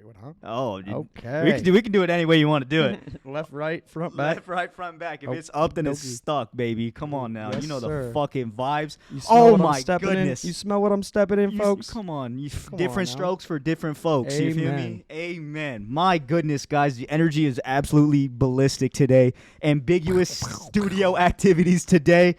do it, huh? Oh, okay. We can do it any way you want to do it. Left, right, front, back. Left, right, front, back. If it's up, then it's stuck, baby. Come on now. Yes, you know sir. the fucking vibes. You smell Oh what I'm my stepping goodness. In? You smell what I'm stepping in, folks? Come on. Come different on now. strokes for different folks. You feel Amen. me? Amen. My goodness, guys. The energy is absolutely ballistic today. Ambiguous studio activities today.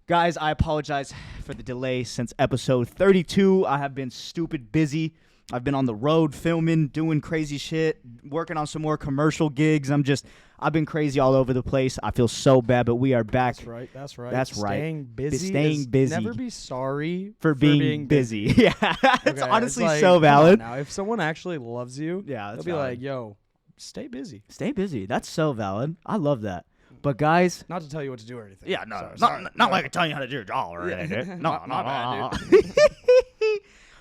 Guys, I apologize for the delay since episode 32. I have been stupid busy. I've been on the road filming, doing crazy shit, working on some more commercial gigs. I've been crazy all over the place. I feel so bad, but we are back. That's right. Staying busy. Never be sorry for being busy. Yeah, it's Okay, honestly it's like, so come on valid. now, if someone actually loves you, Yeah, they'll that's be valid. like, yo, stay busy. Stay busy. That's so valid. I love that. But guys, Not to tell you what to do or anything. yeah, no, Sorry. not like I tell you how to do your job or anything. No, My bad,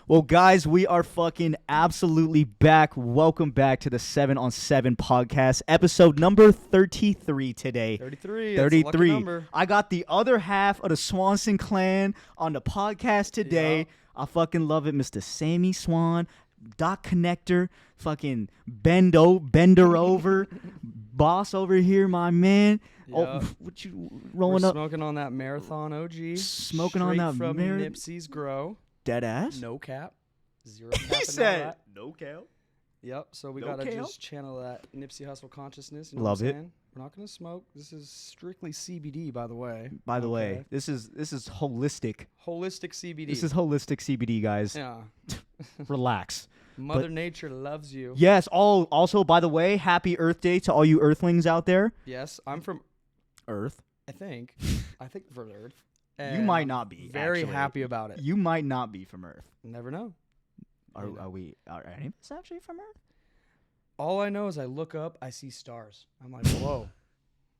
Well, guys, we are fucking absolutely back. Welcome back to the 7 on 7 podcast, episode number 33 today. 33. That's a lucky number. I got the other half of the Swanson clan on the podcast today. Yeah. I fucking love it, Mr. Sammy Swan, Doc Connector, fucking Bender over, boss over here, my man. Yeah. Oh, what you rolling We're up? smoking on that marathon OG. Smoking on straight that from Marathon- Nipsey's Grow. Dead ass? No cap. Zero cap. He and said, all that. no cal. Yep. So we No gotta cal? just channel that Nipsey Hustle consciousness. You know Love what I'm it. saying? We're not gonna smoke. This is strictly CBD, by the way. By the way, Okay. this is holistic. Holistic CBD. This is holistic CBD, guys. Yeah. Relax. Mother Nature loves you. Yes. Also, by the way, happy Earth Day to all you Earthlings out there. Yes, I'm from Earth. I think from Earth. You And might I'm not be. very actually. happy about it. You might not be from Earth. Never know. Are, You know. are any of us actually from Earth? All I know is I look up, I see stars. I'm like, whoa,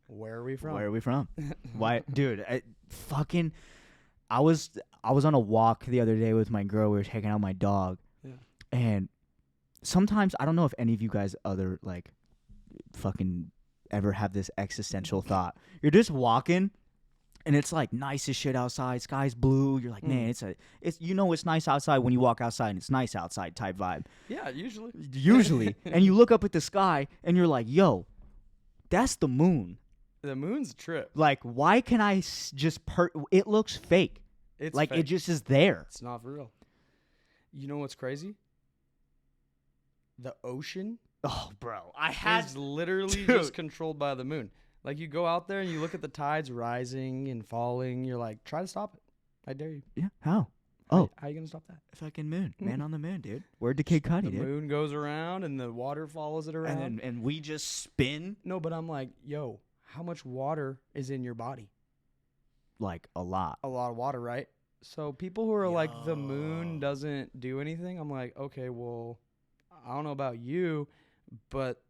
where are we from? Where are we from? Why, dude? I was on a walk the other day with my girl. We were taking out my dog, Yeah. and sometimes I don't know if any of you guys fucking ever have this existential thought. You're just walking, and it's like nice as shit outside. Sky's blue. You're like, man, it's it's nice outside when you walk outside, and it's nice outside type vibe. Yeah, usually. Usually, and you look up at the sky, and you're like, yo, that's the moon. The moon's a trip. Like, why can I it looks fake. It's Like, fake. it just is there. It's not for real. You know what's crazy? The ocean Oh, bro. is literally Dude. just controlled by the moon. Like, you go out there and you look at the tides rising and falling. You're like, try to stop it. I dare you. Yeah, how? How you going to stop that? Fucking moon. Man on the moon, dude. Word to Kid Cudi, The dude. moon goes around and the water follows it around. And we just spin No, but I'm like, yo, how much water is in your body? like a lot. A lot of water, right? So people who are like, the Yo. moon doesn't do anything, I'm like, okay, well, I don't know about you, but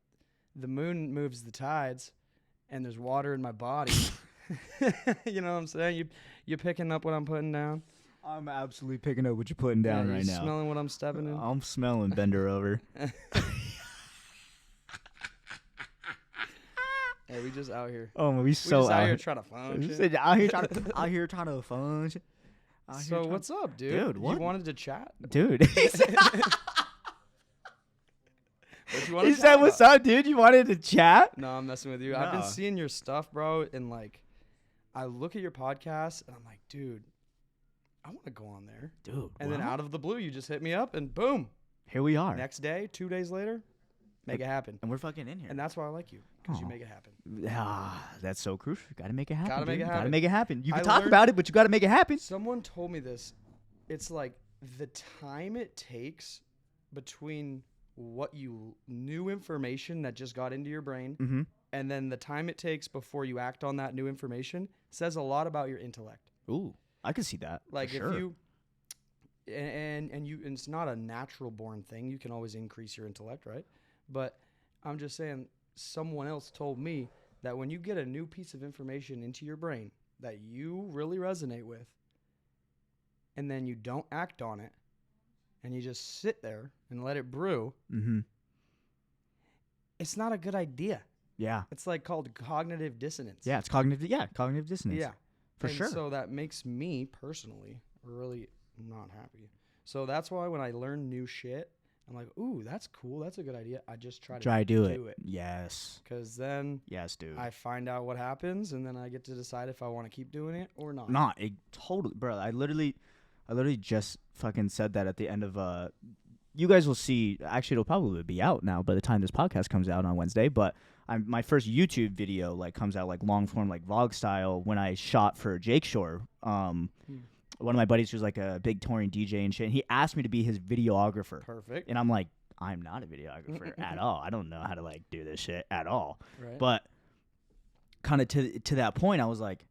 the moon moves the tides and there's water in my body. You know what I'm saying? You picking up what I'm putting down? I'm absolutely picking up what you're putting down Yeah, right you now. smelling what I'm stepping in? I'm smelling Bender over. Hey, we just out here. Oh, we We so just out out here trying to find We shit. said out here trying to out here trying to fun shit. Out here So trying- what's up, dude? Dude, what? You wanted to chat? dude? He said, What you want he to said chat what's about? up, dude? You wanted to chat? No, I'm messing with you. I've been No. seeing your stuff, bro, and like, I look at your podcast and I'm like, dude, I want to go on there. Dude. And then well, out of the blue, you just hit me up and boom. here we are. Next day, 2 days later, make it happen. And we're fucking in here. And that's why I like you, because you Aw. make it happen. Ah, that's so crucial. Gotta make it happen. Gotta make dude. it Gotta happen. make it happen. You can I talk learned- about it, but you gotta make it happen. Someone told me this. It's like the time it takes between what new information that just got into your brain Mm-hmm. and then the time it takes before you act on that new information says a lot about your intellect. Ooh, I can see that. Like for if sure. you and it's not a natural born thing. You can always increase your intellect, right? But I'm just saying someone else told me that when you get a new piece of information into your brain that you really resonate with and then you don't act on it and you just sit there and let it brew, Mm-hmm. it's not a good idea. Yeah. It's like called cognitive dissonance. Yeah, it's cognitive. Yeah, cognitive dissonance. Yeah. for And sure. So that makes me personally really not happy. So that's why when I learn new shit I'm like, ooh, that's cool. That's a good idea. I just try to do it. it. Yes. Because then Yes, dude. I find out what happens, and then I get to decide if I want to keep doing it or not. Not it, totally, bro. I literally just fucking said that at the end of You guys will see. Actually, it'll probably be out now by the time this podcast comes out on Wednesday. But my first YouTube video like comes out like long form, like vlog style when I shot for Jake Shore. One of my buddies who's like a big touring DJ and shit. And he asked me to be his videographer. Perfect. And I'm like, I'm not a videographer at all. I don't know how to like do this shit at all. Right. But kind of to that point, I was like,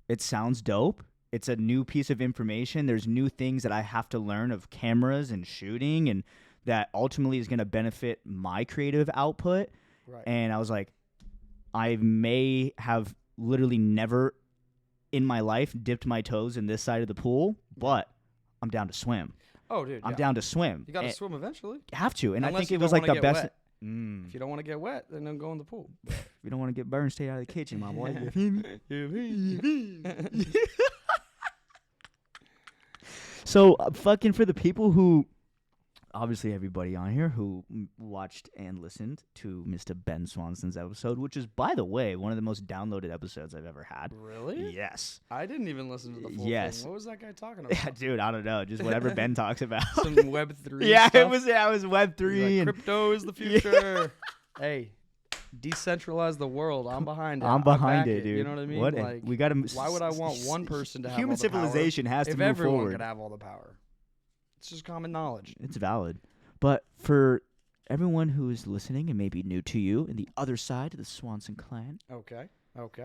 it sounds dope. It's a new piece of information. There's new things that I have to learn of cameras and shooting, and that ultimately is going to benefit my creative output. Right. And I was like, I may have literally never in my life dipped my toes in this side of the pool, but I'm down to swim. Oh, dude. I'm down to swim. You got to swim eventually. Have to. And Unless I think you it was don't like the wanna best. get If you don't want to get wet, then don't go in the pool. If you don't want to get burned, stay out of the kitchen, my boy. You feel me? You feel me? So, fucking for the people who, obviously everybody on here who watched and listened to Mr. Ben Swanson's episode, which is, by the way, one of the most downloaded episodes I've ever had. Really? Yes. I didn't even listen to the full Yes. thing. What was that guy talking about? Yeah, dude, I don't know. Just whatever Ben talks about. Some Web3 Yeah, stuff? it was Web3. He's like, and crypto is the future. Hey, decentralize the world. I'm behind it. I'm I behind back it, dude. You know what I mean? What Like, we gotta, why would I want one person to have human all the power civilization has to if move everyone forward. could have all the power? It's just common knowledge. It's valid. But for everyone who is listening and maybe new to you in the other side of the Swanson clan, Okay.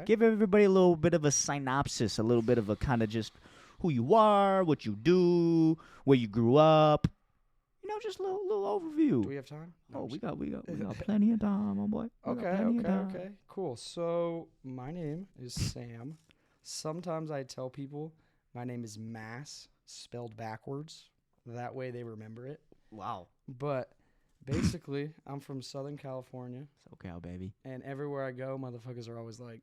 give everybody a little bit of a synopsis, a little bit of a kind of just who you are, what you do, where you grew up. You know, just a little overview. Do we have time? No, Oh, I'm we just- got plenty of time, my boy. We got plenty of time. Okay. Cool. So my name is Sam. Sometimes I tell people my name is Mass, spelled backwards. That way they remember it. Wow. But basically, I'm from Southern California, SoCal, baby. and everywhere I go, motherfuckers are always like,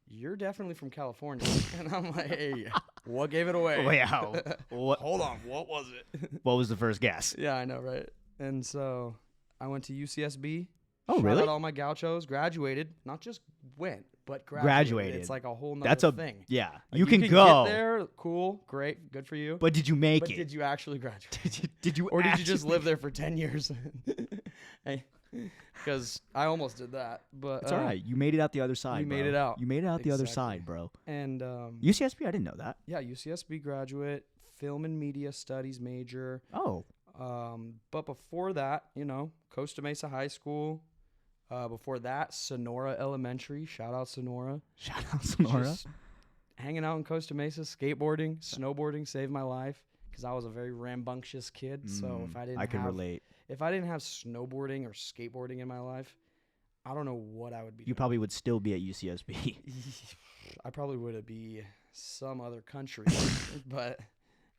"You're definitely from California." And I'm like, "Hey, what gave it away?" Wow. What? Hold on, what was it? What was the first guess? Yeah, I know, right? And so I went to UCSB. Oh, shot really? out all my gauchos, graduated. Not just went, but Graduated. It's like a whole nother That's a thing. Yeah. Like, you can go. get there, cool, great, good for you. But did you make But it? did you actually graduate? Did you Or did you just actually- live there for 10 years? Because I almost did that. But It's all right. You made it out the other side. we made bro. it out. You made it out the other Exactly. side, bro. And UCSB, I didn't know that. yeah, UCSB graduate, film and media studies major. Oh. But before that, Costa Mesa High School. Before that, Sonora Elementary. Shout out Sonora. Shout out Sonora. Just hanging out in Costa Mesa, skateboarding, snowboarding saved my life because I was a very rambunctious kid. So if I didn't, I can relate. If I didn't have snowboarding or skateboarding in my life, I don't know what I would be. You probably would still be at UCSB. I probably would be some other country, but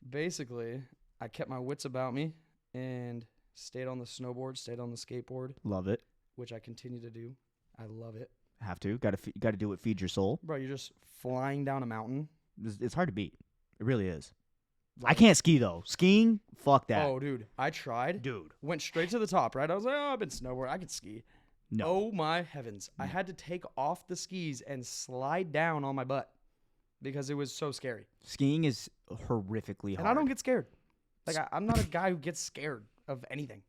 basically, I kept my wits about me and stayed on the snowboard, stayed on the skateboard, Love it. which I continue to do. I love it. Have to. Got to do what feeds your soul. Bro, you're just flying down a mountain. It's hard to beat. It really is. I can't ski though. Skiing, fuck that. Oh, dude, I tried. Dude. Went straight to the top, right? I was like, oh, I've been snowboarding. I can ski. No. Oh, my heavens. I had to take off the skis and slide down on my butt because it was so scary. Skiing is horrifically hard. And I don't get scared. Like, I'm not a guy who gets scared of anything.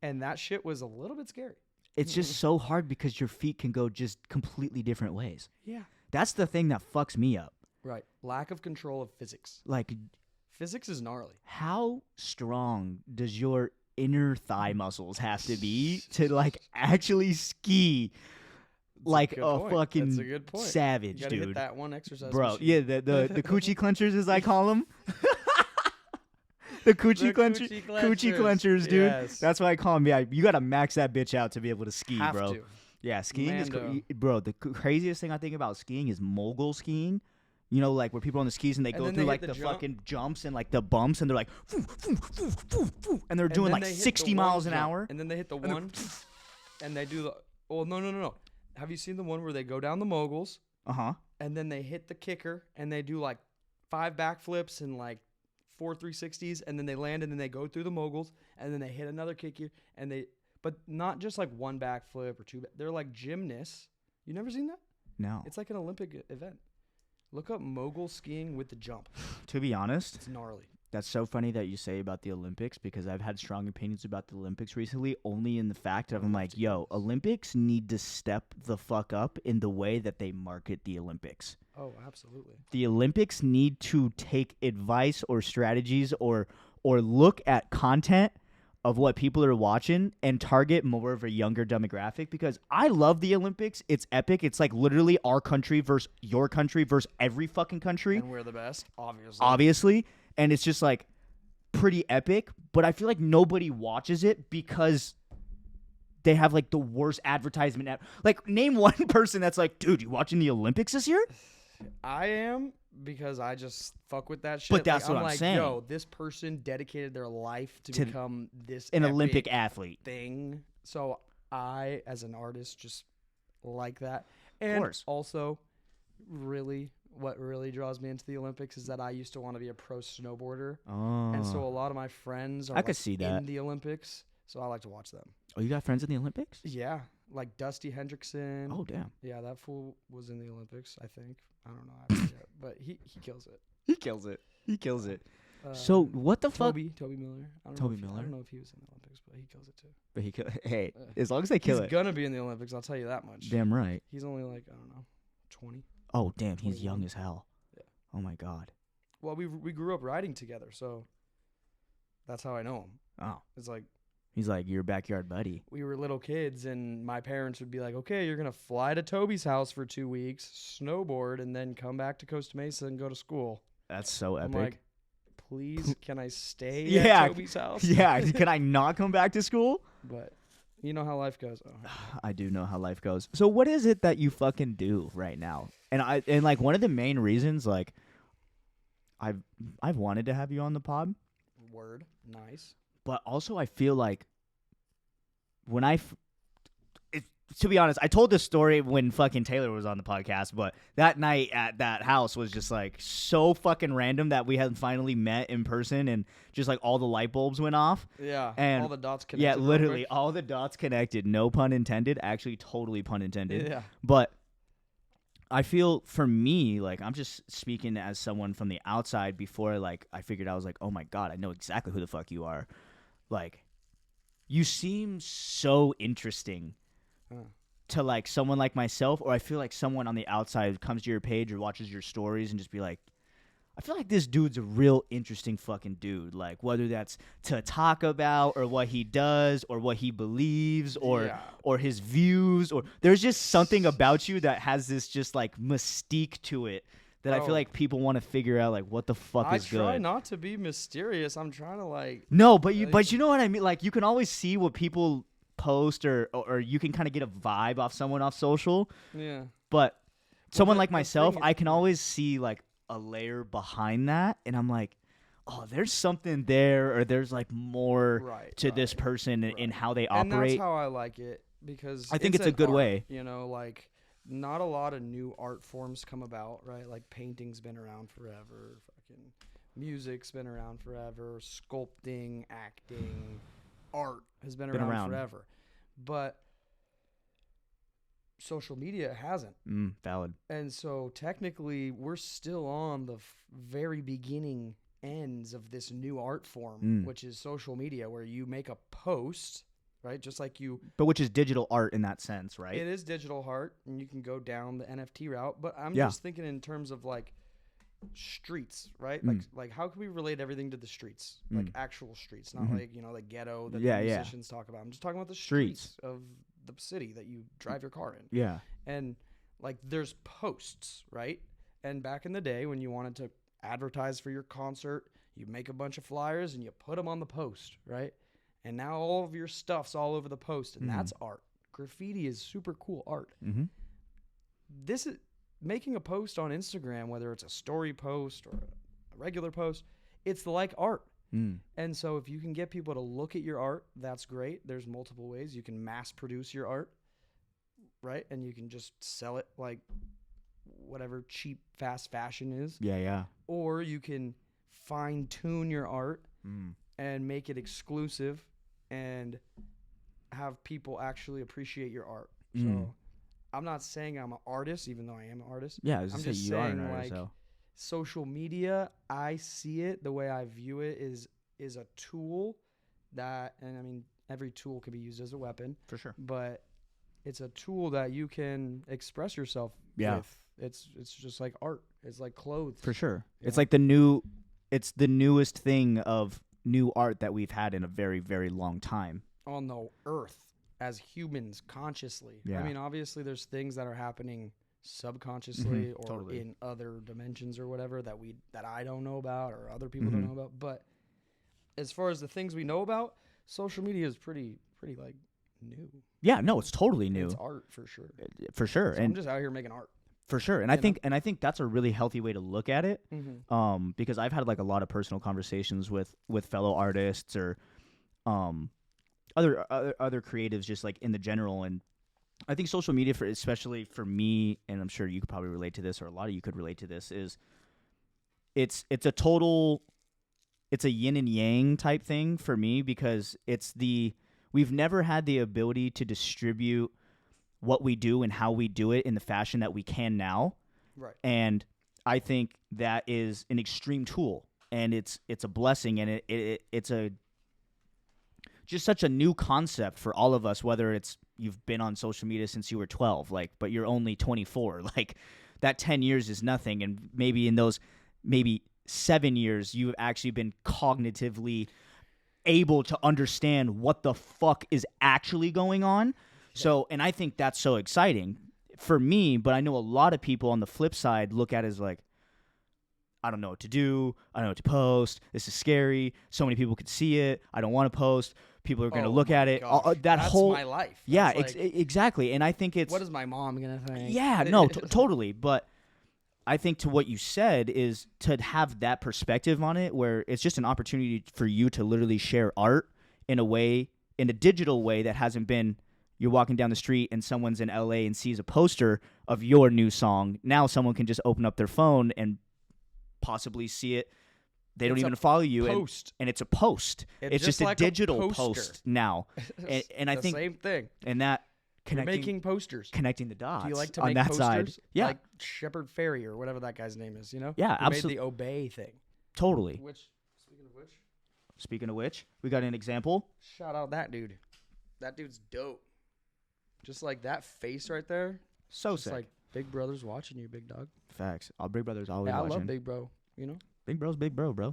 And that shit was a little bit scary. It's just so hard because your feet can go just completely different ways. Yeah. That's the thing that fucks me up. Right. Lack of control of physics. Like, Physics is gnarly. how strong does your inner thigh muscles have to be to like actually ski like good a point. fucking That's a good point. savage, You gotta dude? hit that one exercise Bro, machine. yeah, the coochie clenchers as I call them. The coochie coochie clenchers, dude. Yes. That's why I call them. Yeah, you gotta max that bitch out to be able to ski, Have bro. to. Yeah, skiing is Mando. bro. The craziest thing I think about skiing is mogul skiing. You know, like where people are on the skis and they go then through they like hit the the jump. fucking jumps and like the bumps and they're like, foo, foo, foo, foo, foo, and they're And doing then like they hit the 60 one miles an jump, hour. And then they hit the then- one, and they do the. Oh no! Have you seen the one where they go down the moguls Uh huh. and then they hit the kicker and they do like 5 backflips and like 4 360s, and then they land, and then they go through the moguls, and then they hit another kick here, but not just like one backflip or two. They're like gymnasts. You never seen that? No. It's like an Olympic event. Look up mogul skiing with the jump. To be honest, It's gnarly. that's so funny that you say about the Olympics, because I've had strong opinions about the Olympics recently, only in the fact that I'm like, yo, Olympics need to step the fuck up in the way that they market the Olympics. Oh, absolutely. The Olympics need to take advice or strategies or look at content of what people are watching and target more of a younger demographic, because I love the Olympics. It's epic. It's like literally our country versus your country versus every fucking country. And we're the best, obviously. Obviously. And it's just like pretty epic, but I feel like nobody watches it because they have like the worst advertisement. Like, name one person that's like, dude, you watching the Olympics this year? I am, because I just fuck with that shit. But that's what I'm like, saying. Yo, this person dedicated their life to become this An epic Olympic athlete thing. So I, as an artist, just like that. And Of course. also, what really draws me into the Olympics is that I used to want to be a pro snowboarder. Oh. And so a lot of my friends are I could see that. in the Olympics. So I like to watch them. Oh, you got friends in the Olympics? Yeah. Like Dusty Hendrickson. Oh, damn. Yeah, that fool was in the Olympics, I think. I don't know. I forget, but he kills it. He kills it. He kills it. So what the fuck? Toby Miller. I Toby Miller? don't know if he was in the Olympics, but he kills it too. But hey, as long as they kill He's it. gonna be in the Olympics. I'll tell you that much. Damn right. He's only like, I don't know, 20. Oh, damn. He's 21. young as hell. Yeah. Oh, my God. Well, we grew up riding together, so that's how I know him. Oh. It's like He's like your backyard buddy. we were little kids, and my parents would be like, "Okay, you're gonna fly to Toby's house for 2 weeks, snowboard, and then come back to Costa Mesa and go to school." That's so I'm epic. like, please, can I stay Yeah. at Toby's house? Yeah. Can I not come back to school? But you know how life goes. Oh. I do know how life goes. So what is it that you fucking do right now? And like one of the main reasons, like I've wanted to have you on the pod, Word. Nice. but also I feel like when to be honest, I told this story when fucking Taylor was on the podcast, but that night at that house was just like so fucking random that we had finally met in person, and just like all the light bulbs went off. Yeah. And all the dots connected. Yeah, real literally quick. all the dots connected. No pun intended. Actually, totally pun intended. Yeah. But I feel for me, like I'm just speaking as someone from the outside before like I figured I was like, oh my God, I know exactly who the fuck you are. Like, you seem so interesting to like someone like myself, or I feel like someone on the outside comes to your page or watches your stories and just be like, I feel like this dude's a real interesting fucking dude. Like, whether that's to talk about or what he does or what he believes or his views, or there's just something about you that has this just like mystique to it that I feel like people want to figure out like what the fuck is good. I try not to be mysterious. I'm trying to like. No, but you know what I mean? Like, you can always see what people post or you can kind of get a vibe off someone off social. Yeah. But someone like the myself, thing I can always see like a layer behind that, and I'm like, oh, there's something there, or there's like more to this person in how they operate. And that's how I like it, because I think it's a good art, way. You know, like not a lot of new art forms come about, right? Like painting's been around forever, fucking music's been around forever, sculpting, acting, art has been around forever. But social media hasn't. Valid. And so technically we're still on the very beginning ends of this new art form, which is social media, where you make a post, right? Just like you. But which is digital art in that sense, right? It is digital art, and you can go down the NFT route. But I'm just thinking in terms of like streets, right? Like how can we relate everything to the streets, like actual streets, not like, you know, the ghetto that the musicians talk about. I'm just talking about the streets of the city that you drive your car in. Yeah. And like there's posts, right? And back in the day when you wanted to advertise for your concert, you make a bunch of flyers and you put them on the post, right? And now all of your stuff's all over the post, and that's art. Graffiti is super cool art. This is making a post on Instagram, whether it's a story post or a regular post, it's like art. And so if you can get people to look at your art, that's great. There's multiple ways you can mass produce your art, right? And you can just sell it like whatever cheap, fast fashion is. Yeah. Or you can fine tune your art and make it exclusive and have people actually appreciate your art. So I'm not saying I'm an artist, even though I am an artist. Yeah, I was I'm just just saying, you are saying, an artist, like, so. social media, I see it, the way I view it is a tool that, and I mean, every tool can be used as a weapon. For sure. But it's a tool that you can express yourself with. It's just like art. It's like clothes. For sure. It's know? like it's the newest thing of new art that we've had in a very, very long time. On the earth as humans consciously. Yeah. I mean, obviously there's things that are happening subconsciously or in other dimensions or whatever that I don't know about or other people don't know about. But as far as the things we know about, social media is pretty like new. Yeah, no, it's totally new. It's art for sure. For sure. So and I'm just out here making art. For sure. And I think that's a really healthy way to look at it. Because I've had like a lot of personal conversations with fellow artists or other creatives just like in the general, and I think social media, especially for me, and I'm sure you could probably relate to this, or a lot of you could relate to this, is it's a yin and yang type thing for me, because we've never had the ability to distribute what we do and how we do it in the fashion that we can now. Right. And I think that is an extreme tool, and it's a blessing, and it's just such a new concept for all of us, whether it's you've been on social media since you were 12, but you're only 24. Like, that 10 years is nothing. And maybe in those 7 years, you've actually been cognitively able to understand what the fuck is actually going on. So, and I think that's so exciting for me, but I know a lot of people on the flip side look at it as like, I don't know what to do. I don't know what to post. This is scary. So many people could see it. I don't want to post. People are going to look at it. That's my life. Yeah, exactly. And I think it's... What is my mom going to think? Yeah, no, totally. But I think to what you said is to have that perspective on it, where it's just an opportunity for you to literally share art in a digital way that hasn't been... You're walking down the street and someone's in LA and sees a poster of your new song. Now someone can just open up their phone and possibly see it. They don't even follow you, and it's a post. It's just a digital post now, and I think same thing. And that making posters, connecting the dots. Do you like to on make that posters? Side? Yeah, like Shepard Fairey or whatever that guy's name is. You know? Yeah, Who absolutely. Made the Obey thing. Totally. Speaking of which, we got an example. Shout out that dude. That dude's dope. Just like that face right there. So just sick. Like Big Brother's watching you, big dog. Facts. Big Brother's always watching. I love Big Bro. You know? Big Bro's big bro, bro.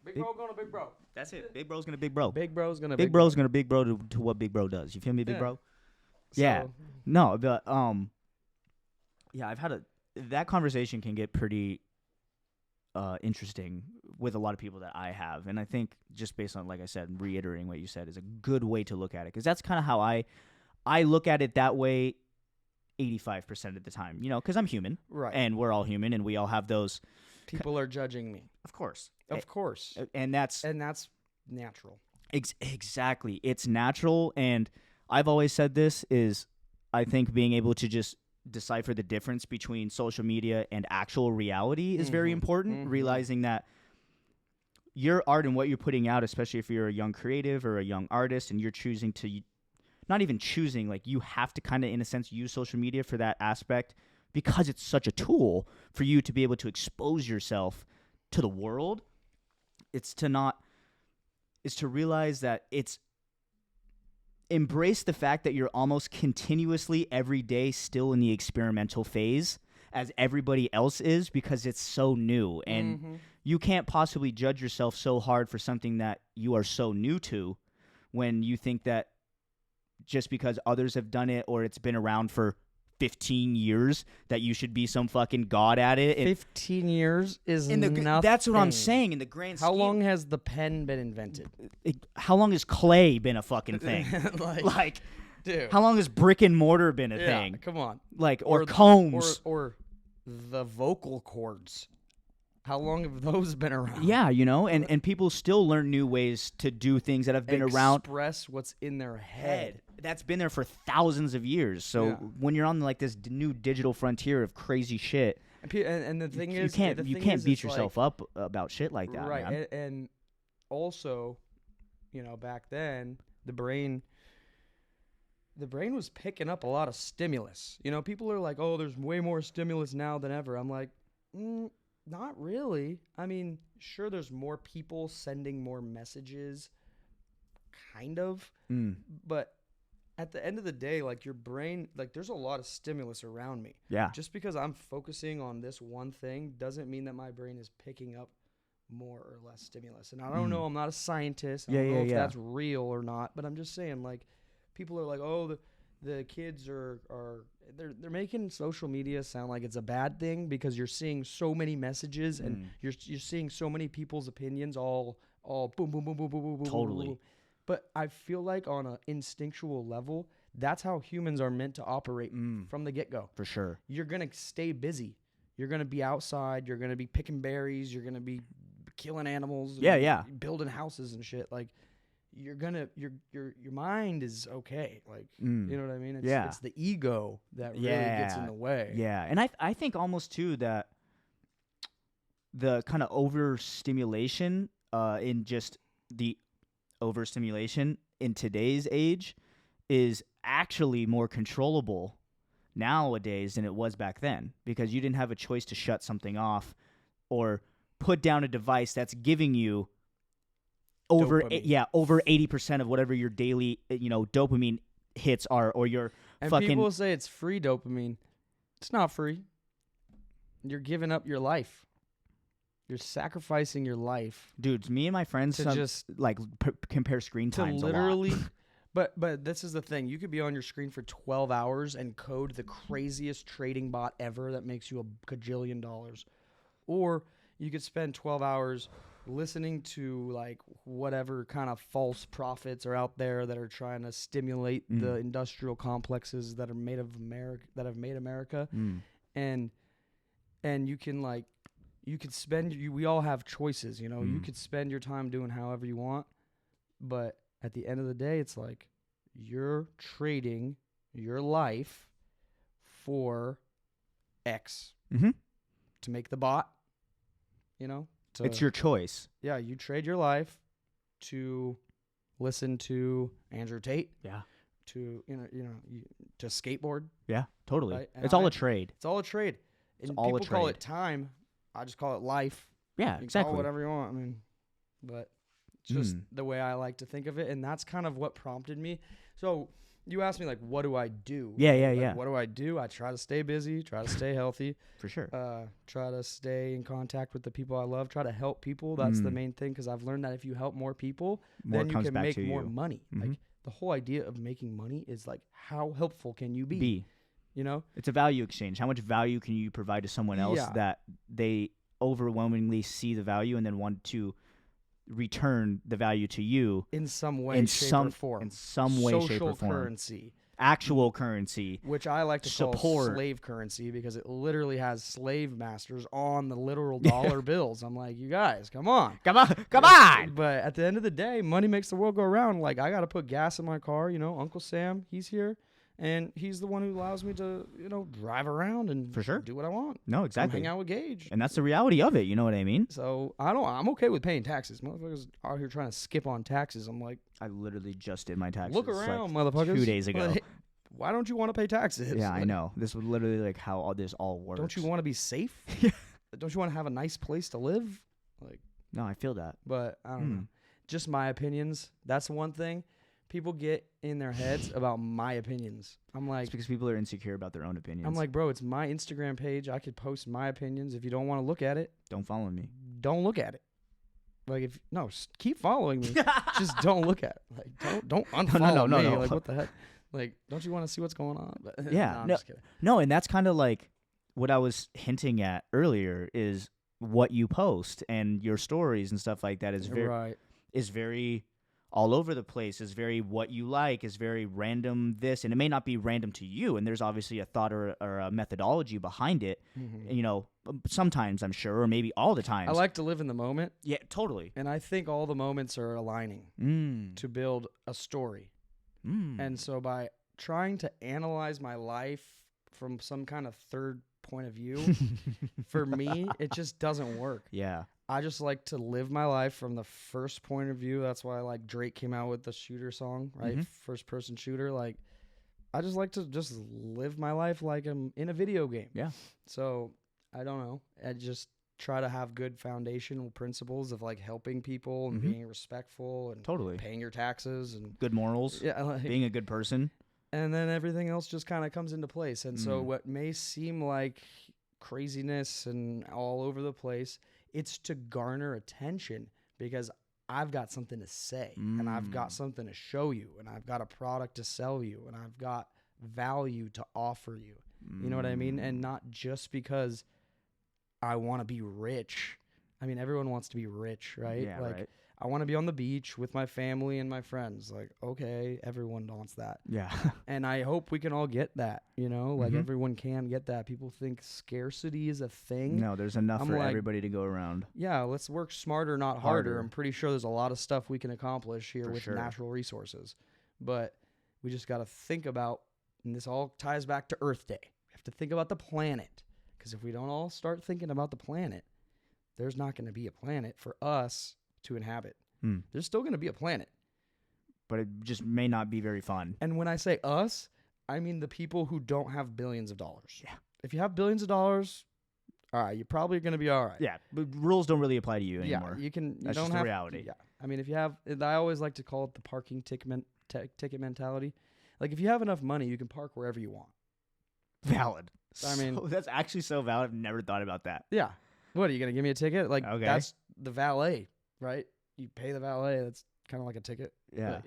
Big Bro going to Big Bro. That's it. Big Bro's gonna big bro. Big Bro's gonna big bro's gonna big bro to what Big Bro does. You feel me, Big Bro? Yeah. No, but yeah, I've had that conversation can get pretty interesting with a lot of people that I have, and I think just based on, like I said, reiterating what you said is a good way to look at it, because that's kind of how I look at it that way 85% of the time, because I'm human, right? And we're all human, and we all have those. People are judging me, of course, and that's natural. Exactly, it's natural, and I've always said this is, I think being able to just decipher the difference between social media and actual reality is very important. Realizing that your art and what you're putting out, especially if you're a young creative or a young artist, and you're choosing to, not even choosing, like, you have to kind of, in a sense, use social media for that aspect, because it's such a tool for you to be able to expose yourself to the world. It's to realize that embrace the fact that you're almost continuously every day still in the experimental phase as everybody else is, because it's so new, and you can't possibly judge yourself so hard for something that you are so new to, when you think that just because others have done it or it's been around for 15 years that you should be some fucking god at it. 15 years is nothing. That's what I'm saying in the grand scheme. How long has the pen been invented? How long has clay been a fucking thing? like, dude. How long has brick and mortar been a thing? Come on. Like, or combs. Or the vocal cords. How long have those been around? Yeah, and people still learn new ways to do things that have been around. Express what's in their head. That's been there for thousands of years. So when you're on like this new digital frontier of crazy shit, And the thing is, you can't beat yourself up about shit like that, right? man. And also, back then the brain was picking up a lot of stimulus. People are like, oh, there's way more stimulus now than ever. I'm like, not really. I mean, sure, there's more people sending more messages, kind of, but at the end of the day, like, your brain, like, there's a lot of stimulus around me. Yeah. Just because I'm focusing on this one thing doesn't mean that my brain is picking up more or less stimulus. And I don't know, I'm not a scientist. I don't know if that's real or not, but I'm just saying, like, people are like, oh, the kids are they're making social media sound like it's a bad thing because you're seeing so many messages and you're seeing so many people's opinions all boom, boom, boom, boom, boom, boom, boom. Totally. Boom. But I feel like on an instinctual level, that's how humans are meant to operate from the get-go. For sure. You're going to stay busy. You're going to be outside. You're going to be picking berries. You're going to be killing animals. Building houses and shit. Like, you're going to, your mind is okay. Like, you know what I mean? It's the ego that really gets in the way. Yeah. And I think almost, too, that the kind of overstimulation in just the overstimulation in today's age is actually more controllable nowadays than it was back then, because you didn't have a choice to shut something off or put down a device that's giving you over 80% of whatever your daily dopamine hits are, or your and fucking people say it's free dopamine. It's not free. You're giving up your life. You're sacrificing your life. Dudes, me and my friends just compare screen times literally a lot. But this is the thing. You could be on your screen for 12 hours and code the craziest trading bot ever that makes you a gajillion dollars. Or you could spend 12 hours listening to, like, whatever kind of false prophets are out there that are trying to stimulate the industrial complexes that are made of America, that have made America. And you can, like, you could spend, we all have choices, you could spend your time doing however you want, but at the end of the day, it's like you're trading your life for X to make the bot, it's your choice. Yeah, you trade your life to listen to Andrew Tate. Yeah. To, to skateboard. Yeah, totally. Right? It's all a trade. It's all a trade. And all people a trade. call it time. I just call it life. Yeah, you can exactly. call it whatever you want. I mean, but it's just the way I like to think of it, and that's kind of what prompted me. So you asked me, like, what do I do? Yeah. What do I do? I try to stay busy, try to stay healthy. For sure. Try to stay in contact with the people I love. Try to help people. That's the main thing, because I've learned that if you help more people, then you can make more money. Like, the whole idea of making money is, like, how helpful can you be? It's a value exchange. How much value can you provide to someone else that they overwhelmingly see the value and then want to return the value to you in some way, shape, or form. In some way, shape, or form. Social currency. Actual currency. Which I like to call slave currency, because it literally has slave masters on the literal dollar bills. I'm like, you guys, come on. Come on. But at the end of the day, money makes the world go around. Like, I got to put gas in my car. Uncle Sam, he's here. And he's the one who allows me to, drive around and for sure do what I want. No, exactly. Hang out with Gage. And that's the reality of it. You know what I mean? So I'm okay with paying taxes. Motherfuckers out here trying to skip on taxes. I'm like, I literally just did my taxes. Look around, motherfuckers. 2 days ago. Why don't you want to pay taxes? Yeah, I know. This was literally like how all this all works. Don't you want to be safe? Don't you want to have a nice place to live? Like, no, I feel that. But I don't know. Just my opinions. That's one thing. People get in their heads about my opinions. I'm like, it's because people are insecure about their own opinions. I'm like, bro, it's my Instagram page. I could post my opinions. If you don't want to look at it, don't follow me. Don't look at it. Like, keep following me. Just don't look at it. Like, don't unfollow me. No. Like, what the heck? Like, don't you want to see what's going on? But, yeah, I'm just kidding. No, and that's kind of like what I was hinting at earlier is what you post and your stories and stuff like that is very all over the place, is very what you like, is very random this, and it may not be random to you, and there's obviously a thought or a methodology behind it, sometimes I'm sure, or maybe all the times. I like to live in the moment. Yeah, totally. And I think all the moments are aligning to build a story. And so by trying to analyze my life from some kind of third point of view. For me, it just doesn't work. Yeah. I just like to live my life from the first point of view. That's why like Drake came out with the shooter song, right? First person shooter. Like I just like to just live my life like I'm in a video game. Yeah. So I don't know. I just try to have good foundational principles of like helping people and being respectful and Totally. paying your taxes and Good morals. yeah, like, Being a good person. and then everything else just kind of comes into place. And so what may seem like craziness and all over the place, it's to garner attention because I've got something to say and I've got something to show you and I've got a product to sell you and I've got value to offer you. You know what I mean? And not just because I want to be rich. I mean, everyone wants to be rich, right? Yeah, like right. I want to be on the beach with my family and my friends. Like, okay, everyone wants that. Yeah. And I hope we can all get that, you know? Like everyone can get that. People think scarcity is a thing. No, there's enough I'm for like, everybody to go around. Yeah, let's work smarter, not harder. I'm pretty sure there's a lot of stuff we can accomplish here with natural resources. But we just got to think about, and this all ties back to Earth Day. We have to think about the planet. Because if we don't all start thinking about the planet, there's not going to be a planet for us to inhabit. There's still going to be a planet. But it just may not be very fun. And when I say us, I mean the people who don't have billions of dollars. Yeah. If you have billions of dollars, all right, you're probably going to be all right. Yeah, but rules don't really apply to you anymore. Yeah, you can. That's don't just the have, reality. Yeah, I mean, if you have, I always like to call it the parking ticket mentality. Like, if you have enough money, you can park wherever you want. Valid. I mean, that's actually so valid. I've never thought about that. Yeah. What, are you going to give me a ticket? Like, Okay. That's the valet, right? You pay the valet. That's kind of like a ticket. Yeah.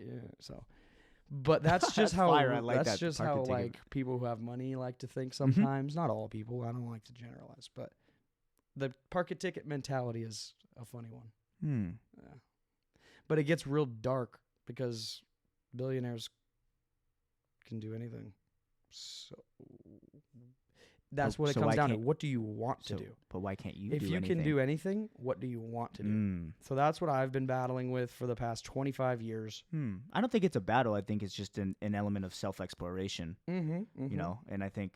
But that's just how Fire, I like that's that, just parking how ticket. like people who have money like to think sometimes. Not all people. I don't like to generalize, but the parking ticket mentality is a funny one. Yeah. But it gets real dark because billionaires can do anything. So that's what it comes down to. What do you want to do? But why can't you If do you anything? can do anything, what do you want to do? So that's what I've been battling with for the past 25 years. I don't think it's a battle. I think it's just an element of self-exploration, you know, and I think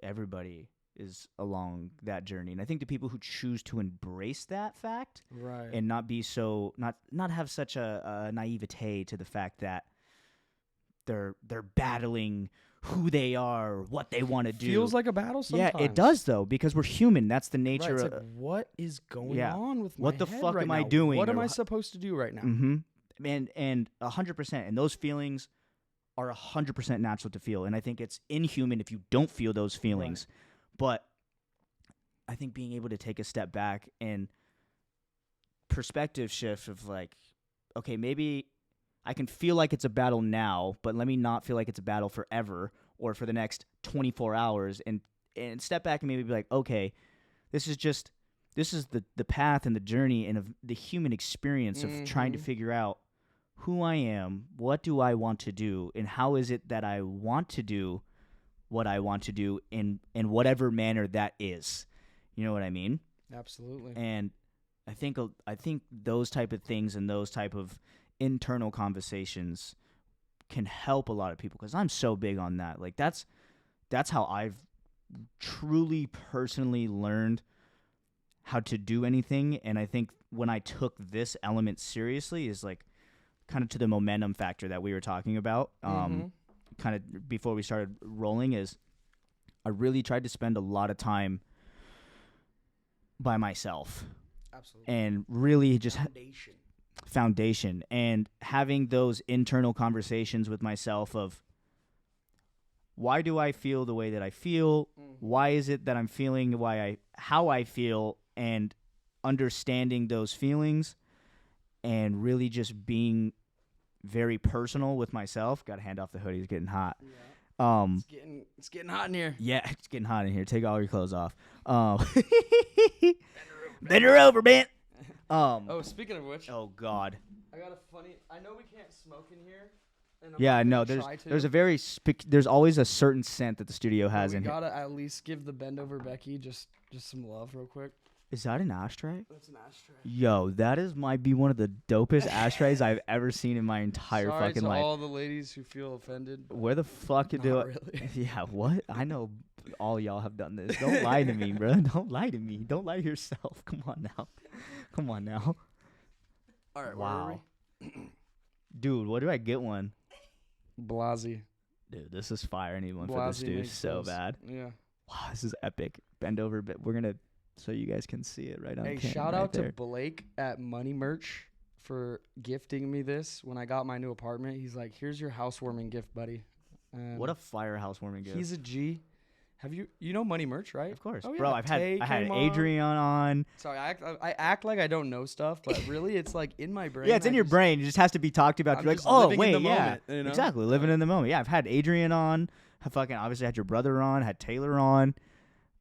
everybody is along that journey. And I think the people who choose to embrace that fact and not be so, not have such a naivete to the fact that they're battling who they are, what they want to do. Feels like a battle sometimes. Yeah, it does though, because we're human. That's the nature It's of like, what is going on with my what the head fuck right am I now? doing? What am I supposed to do right now? And 100%. And those feelings are 100% natural to feel. And I think it's inhuman if you don't feel those feelings. But I think being able to take a step back and perspective shift of like, okay, maybe I can feel like it's a battle now, but let me not feel like it's a battle forever or for the next 24 hours and step back and maybe be like, okay, this is the path and the journey and of the human experience of trying to figure out who I am, what do I want to do, and how is it that I want to do what I want to do in whatever manner that is. You know what I mean? Absolutely. And I think those type of things and those type of internal conversations can help a lot of people because I'm so big on that. Like that's how I've truly personally learned how to do anything. And I think when I took this element seriously is like kind of to the momentum factor that we were talking about kind of before we started rolling is I really tried to spend a lot of time by myself. Absolutely. And really just foundation and having those internal conversations with myself of why do I feel the way that I feel? Why is it that I'm feeling how I feel and understanding those feelings and really just being very personal with myself. Got to hand off the hoodie. It's getting hot. Yeah. It's getting hot in here. Yeah, it's getting hot in here. Take all your clothes off. Bend her over, man. Speaking of which. Oh, God. I got a funny. I know we can't smoke in here. Yeah, I know. There's always a certain scent that the studio has in here. We gotta at least give the bend over Becky just some love real quick. Is that an ashtray? That's an ashtray. Yo, might be one of the dopest ashtrays I've ever seen in my entire fucking life. Sorry to all the ladies who feel offended. Where the fuck Not do really. Yeah, what? I know all y'all have done this. Don't lie to me, bro. Don't lie to me. Don't lie to yourself. Come on now. Come on now. All right. Wow. Dude, what do I get one? Blasey. Dude, this is fire. I need one for this dude so bad. Yeah. Wow, this is epic. Bend over, but we're gonna so you guys can see it right on. Hey, camera shout right out there. to Blake at Money Merch for gifting me this when I got my new apartment. He's like, "Here's your housewarming gift, buddy." And What a fire housewarming gift. he's a G. Have you know Money Merch, right? Of course, Oh, bro. yeah. I Tay had came Adrian on. Sorry, I act like I don't know stuff, but really, it's like in my brain. Yeah, it's in your brain. It just has to be talked about. I'm You're like, just oh living in wait, the yeah, moment, you know? exactly, living in the moment. Yeah, I've had Adrian on. I fucking obviously had your brother on. Had Taylor on.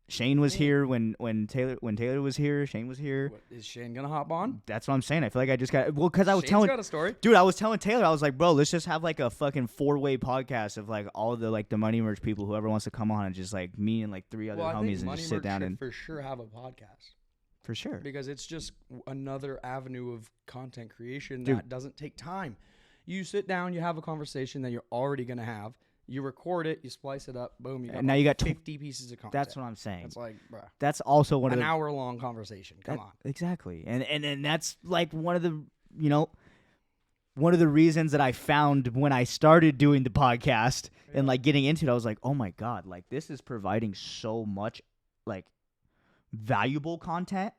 Shane was here when Taylor was here. Shane was here. What, is Shane gonna hop on? That's what I'm saying. I feel like I just got because I was Shane's telling got a story. dude, I was telling Taylor, I was like, bro, let's just have like a fucking 4-way podcast of like all the like the Money Merch people, whoever wants to come on, and just like me and like 3 other Well, I homies think and Money just sit Merch down should and for sure have a podcast for sure. because it's just another avenue of content creation Dude. that doesn't take time. You sit down, you have a conversation that you're already gonna have. You record it, you splice it up, boom, you got And now you got 50 pieces of content. That's what I'm saying. That's like, bruh, That's also one of an the hour-long conversation. Come on. Exactly. And that's like one of the, one of the reasons that I found when I started doing the podcast and like getting into it, I was like, oh my God, like this is providing so much like valuable content,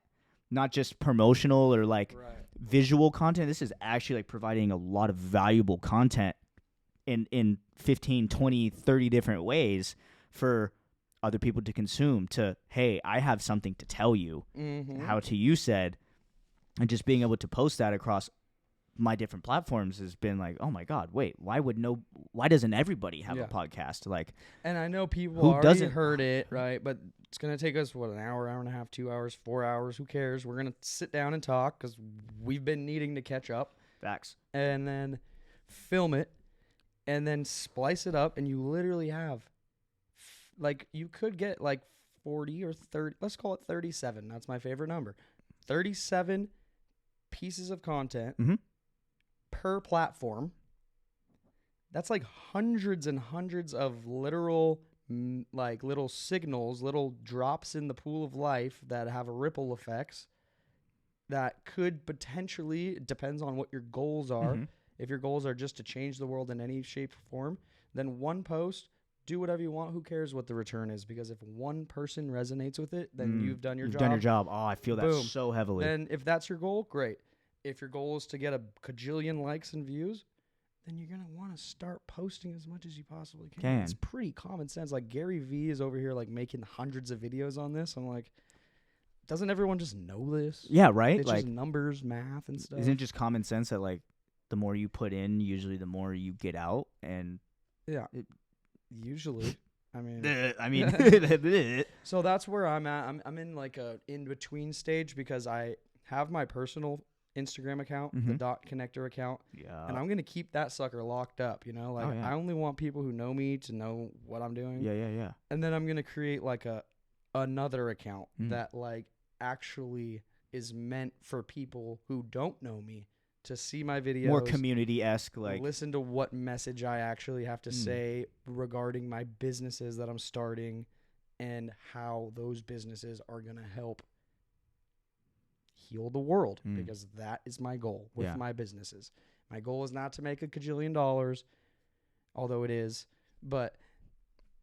not just promotional or like Right. visual content. This is actually like providing a lot of valuable content in 15, 20, 30 different ways for other people to consume to, hey, I have something to tell you, how to you said, and just being able to post that across my different platforms has been like, oh my God, wait, why doesn't everybody have a podcast? Like, And I know people Who already doesn't? heard it, right? But it's going to take us, an hour and a half, 2 hours, 4 hours. Who cares? We're going to sit down and talk because we've been needing to catch up. facts. And then film it and then splice it up. And you literally have, like, you could get like 40 or 30, let's call it 37. That's my favorite number. 37 pieces of content per platform. That's like hundreds and hundreds of literal, like little signals, little drops in the pool of life that have ripple effects that could potentially, it depends on what your goals are. If your goals are just to change the world in any shape or form, then one post, do whatever you want. Who cares what the return is? Because if one person resonates with it, then you've done your job. You've done your job. Oh, I feel that Boom. so heavily. Then if that's your goal, great. If your goal is to get a cajillion likes and views, then you're going to want to start posting as much as you possibly can. It's pretty common sense. Like Gary Vee is over here like making hundreds of videos on this. I'm like, doesn't everyone just know this? Yeah, right? It's like just numbers, math, and stuff. isn't it just common sense that like the more you put in, usually the more you get out? And yeah, usually. I mean, so that's where I'm at. I'm in like a in-between stage because I have my personal Instagram account, the dot connector account, and I'm gonna keep that sucker locked up. Like I only want people who know me to know what I'm doing. Yeah. And then I'm gonna create like another account that like actually is meant for people who don't know me to see my videos, more community-esque, like listen to what message I actually have to say regarding my businesses that I'm starting and how those businesses are going to help heal the world because that is my goal with my businesses. My goal is not to make a cajillion dollars, although it is, but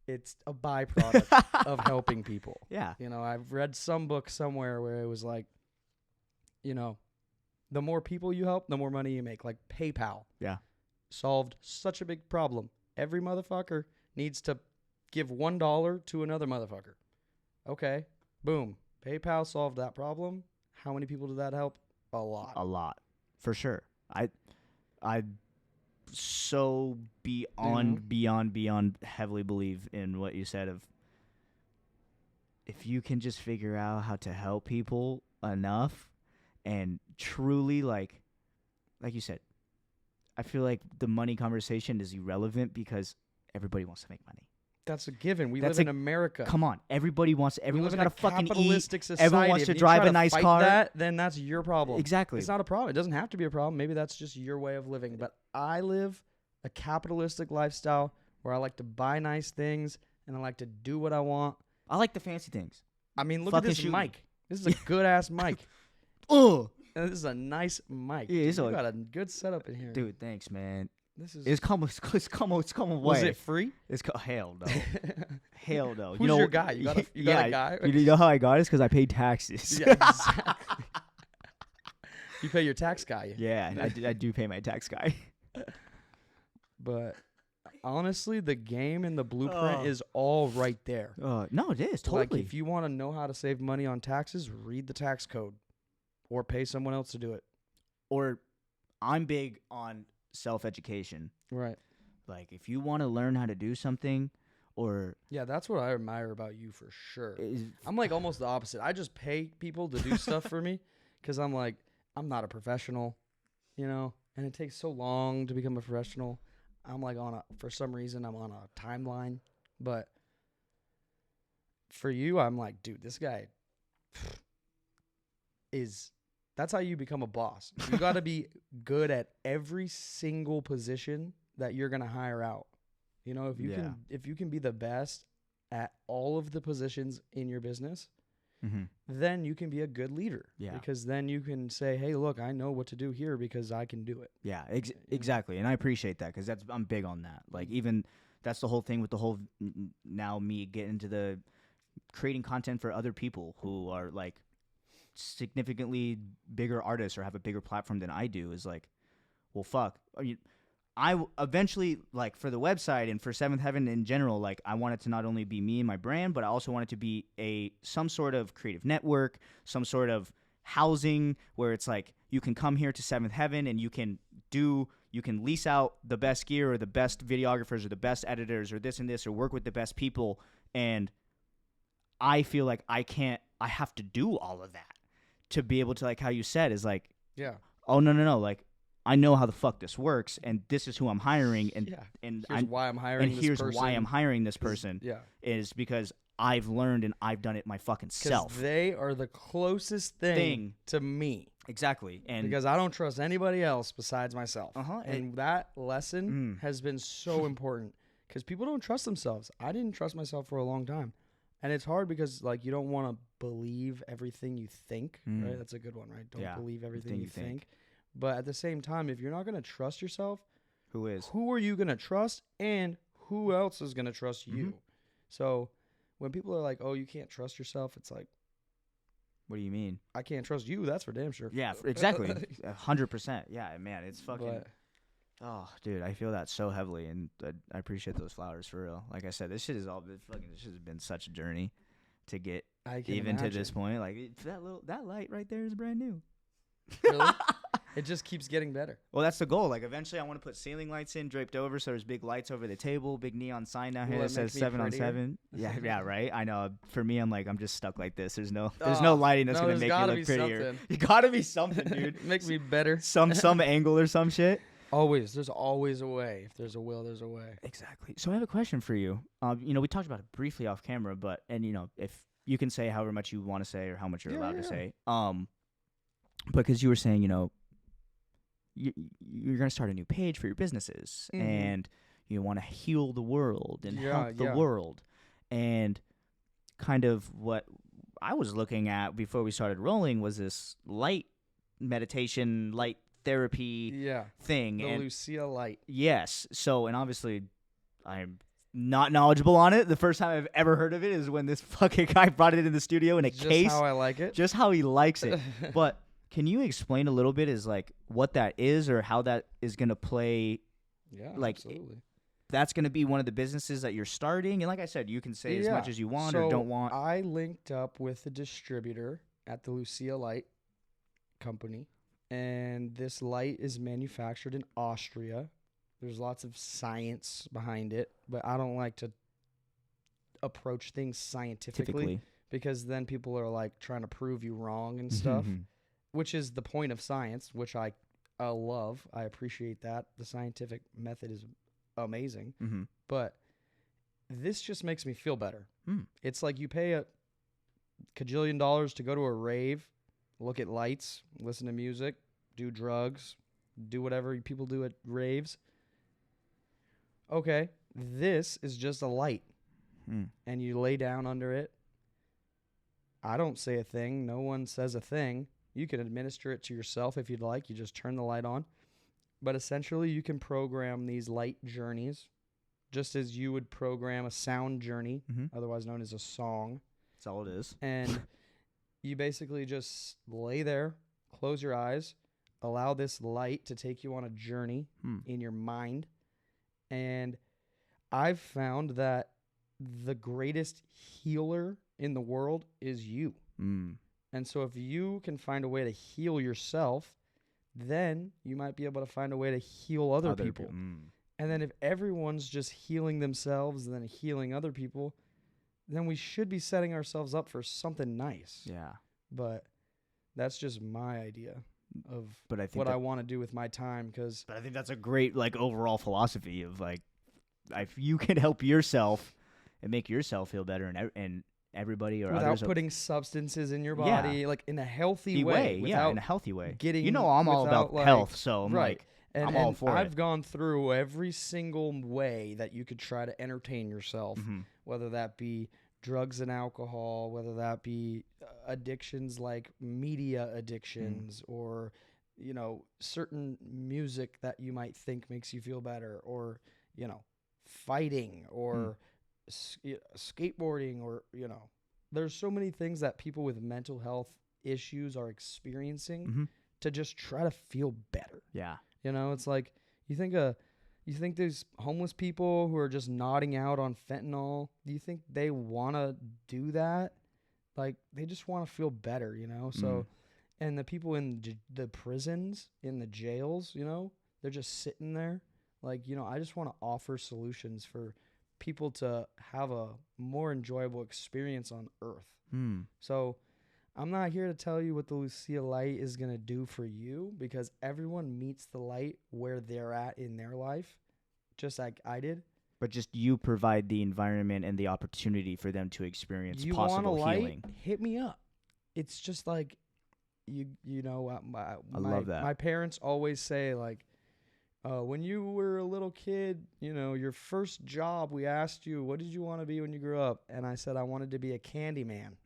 it's a byproduct of helping people. Yeah. I've read some book somewhere where it was like, the more people you help, the more money you make. Like PayPal. Yeah. Solved such a big problem. Every motherfucker needs to give $1 to another motherfucker. Okay. Boom. PayPal solved that problem. How many people did that help? A lot. A lot. For sure. I so beyond heavily believe in what you said of if you can just figure out how to help people enough and truly like you said, I feel like the money conversation is irrelevant because everybody wants to make money. That's a given. We live in America. Come on, everyone's got to fucking capitalistic eat. Society. Everyone wants if to you drive try a nice fight car. Then that's your problem. Exactly. It's not a problem. It doesn't have to be a problem. Maybe that's just your way of living. But I live a capitalistic lifestyle where I like to buy nice things and I like to do what I want. I like the fancy things. I mean, look Fucking at this shoot mic. This is a good ass mic. Oh, And this is a nice mic. Yeah, Dude, it's you like- got a good setup in here. dude, thanks, man. This is. It's come away. Was it free? Hell no. Hell no. Who's your guy? You got a guy? You know how I got it? Because I paid taxes. Yeah, exactly. You pay your tax guy. Yeah, I do pay my tax guy. But honestly, the game and the blueprint Oh. is all right there. No, it is totally. Like, if you want to know how to save money on taxes, read the tax code or pay someone else to do it. Or I'm big on self-education. Right. Like, if you want to learn how to do something, or Yeah, that's what I admire about you for sure. is, I'm like almost the opposite. I just pay people to do stuff for me because I'm like, I'm not a professional, you know, and it takes so long to become a professional. I'm like for some reason, I'm on a timeline. But for you, I'm like, dude, this guy that's how you become a boss. You got to be good at every single position that you're going to hire out. You know, if you can be the best at all of the positions in your business, then you can be a good leader. Yeah. Because then you can say, hey, look, I know what to do here because I can do it. yeah, exactly. And I appreciate that because I'm big on that. Like, even that's the whole thing with the whole now me getting into the creating content for other people who are like significantly bigger artists or have a bigger platform than I do is like, well, fuck. I mean, eventually, like, for the website and for Seventh Heaven in general, like, I want it to not only be me and my brand, but I also want it to be some sort of creative network, some sort of housing where it's like you can come here to Seventh Heaven and you can lease out the best gear or the best videographers or the best editors or this and this or work with the best people. And I feel like I have to do all of that to be able to, like how you said, is like, Yeah. oh, no, like, I know how the fuck this works, and this is who I'm hiring, and Here's why I'm hiring this person. why I'm hiring this person. Yeah. Is because I've learned and I've done it my fucking self. Because they are the closest thing to me. Exactly, and Because I don't trust anybody else besides myself. Uh-huh. And that lesson has been so important because people don't trust themselves. I didn't trust myself for a long time. And it's hard because, like, you don't want to believe everything you think, right? That's a good one, right? Don't believe everything you think. But at the same time, if you're not going to trust yourself, who are you going to trust, and who else is going to trust you? So when people are like, oh, you can't trust yourself, it's like, what do you mean? I can't trust you. That's for damn sure. Yeah, exactly. 100%. Yeah, man, it's fucking... Oh, dude, I feel that so heavily, and I appreciate those flowers for real. Like I said, this shit has been such a journey to get even to this point. Like, that light right there is brand new. Really? It just keeps getting better. Well, that's the goal. Like, eventually I want to put ceiling lights in, draped over, so there's big lights over the table, big neon sign down here that says 7 on 7. Yeah, right. I know. For me, I'm just stuck like this. There's no lighting that's gonna make me look prettier. You gotta be something, dude. Make me better. Some angle or some shit. Always. There's always a way. If there's a will, there's a way. Exactly. So I have a question for you. We talked about it briefly off camera, but if you can say however much you want to say or how much you're allowed to say. Because you were saying, you're going to start a new page for your businesses and you want to heal the world and help the world. And kind of what I was looking at before we started rolling was this light meditation, light therapy thing. The Lucia light. Yes. So, and obviously I'm not knowledgeable on it. The first time I've ever heard of it is when this fucking guy brought it in the studio in a case. Just how I like it. Just how he likes it. But can you explain a little bit like what that is or how that is going to play? Yeah, like, absolutely. That's going to be one of the businesses that you're starting. And like I said, you can say as much as you want or don't want. I linked up with a distributor at the Lucia Light company. And this light is manufactured in Austria. There's lots of science behind it. But I don't like to approach things scientifically. Because then people are like trying to prove you wrong and stuff. Which is the point of science, which I love. I appreciate that. The scientific method is amazing. But this just makes me feel better. It's like you pay a cajillion dollars to go to a rave, look at lights, listen to music, do drugs, do whatever people do at raves. Okay, this is just a light. and you lay down under it. I don't say a thing. No one says a thing. You can administer it to yourself if you'd like. You just turn the light on. But essentially, you can program these light journeys just as you would program a sound journey, otherwise known as a song. That's all it is. And you basically just lay there, close your eyes, allow this light to take you on a journey in your mind. And I've found that the greatest healer in the world is you. And so if you can find a way to heal yourself, then you might be able to find a way to heal other people. And then if everyone's just healing themselves and then healing other people, then we should be setting ourselves up for something nice. Yeah. But that's just my idea of but I think what I want to do with my time. But I think that's a great like overall philosophy of like, if you can help yourself and make yourself feel better and everybody or without others putting substances in your body, like in a healthy way. In a healthy way. Getting I'm all about health, so I'm like, I'm all for it. I've gone through every single way that you could try to entertain yourself, whether that be drugs and alcohol, whether that be addictions like media addictions or, you know, certain music that you might think makes you feel better, or, you know, fighting or skateboarding, or, you know, there's so many things that people with mental health issues are experiencing to just try to feel better. Yeah. You know, it's like you think these homeless people who are just nodding out on fentanyl, do you think they want to do that? Like, they just want to feel better, you know? So, and the people in the prisons, in the jails, you know, they're just sitting there. Like, you know, I just want to offer solutions for people to have a more enjoyable experience on Earth. So I'm not here to tell you what the Lucia Light is going to do for you, because everyone meets the light where they're at in their life, just like I did. But just you provide the environment and the opportunity for them to experience possible healing. Hit me up. It's just like, you know, I love that. My parents always say, like, when you were a little kid, you know, your first job, we asked you, what did you want to be when you grew up? And I said, I wanted to be a candy man.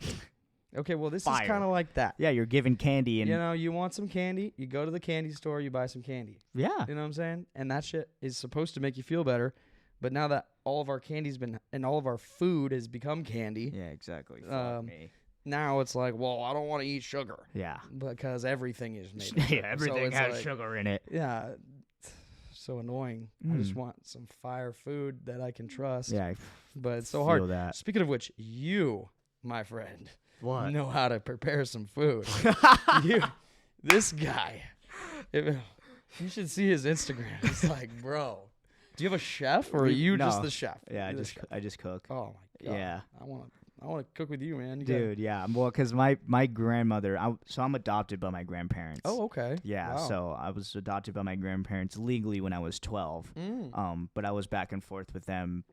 Okay, well, this is kind of like that. Yeah, you're giving candy. And you know, you want some candy, you go to the candy store, you buy some candy. Yeah. You know what I'm saying? And that shit is supposed to make you feel better. But now that all of our candy's been, and all of our food has become candy. Yeah, exactly. Fuck me. Now it's like, well, I don't want to eat sugar. Yeah. Because everything is made of sugar. Yeah, everything has sugar in it. Yeah. So annoying. I just want some fire food that I can trust. Yeah. But it's so hard. That. Speaking of which, you, my friend, know how to prepare some food. This guy, you should see his Instagram. It's like, bro, do you have a chef, or are you just the chef? Yeah, I just cook. Oh my god. Yeah. I want to cook with you, man. Dude, yeah. Well, because my grandmother, so I'm adopted by my grandparents. Oh, okay. Yeah, wow. So I was adopted by my grandparents legally when I was 12. But I was back and forth with them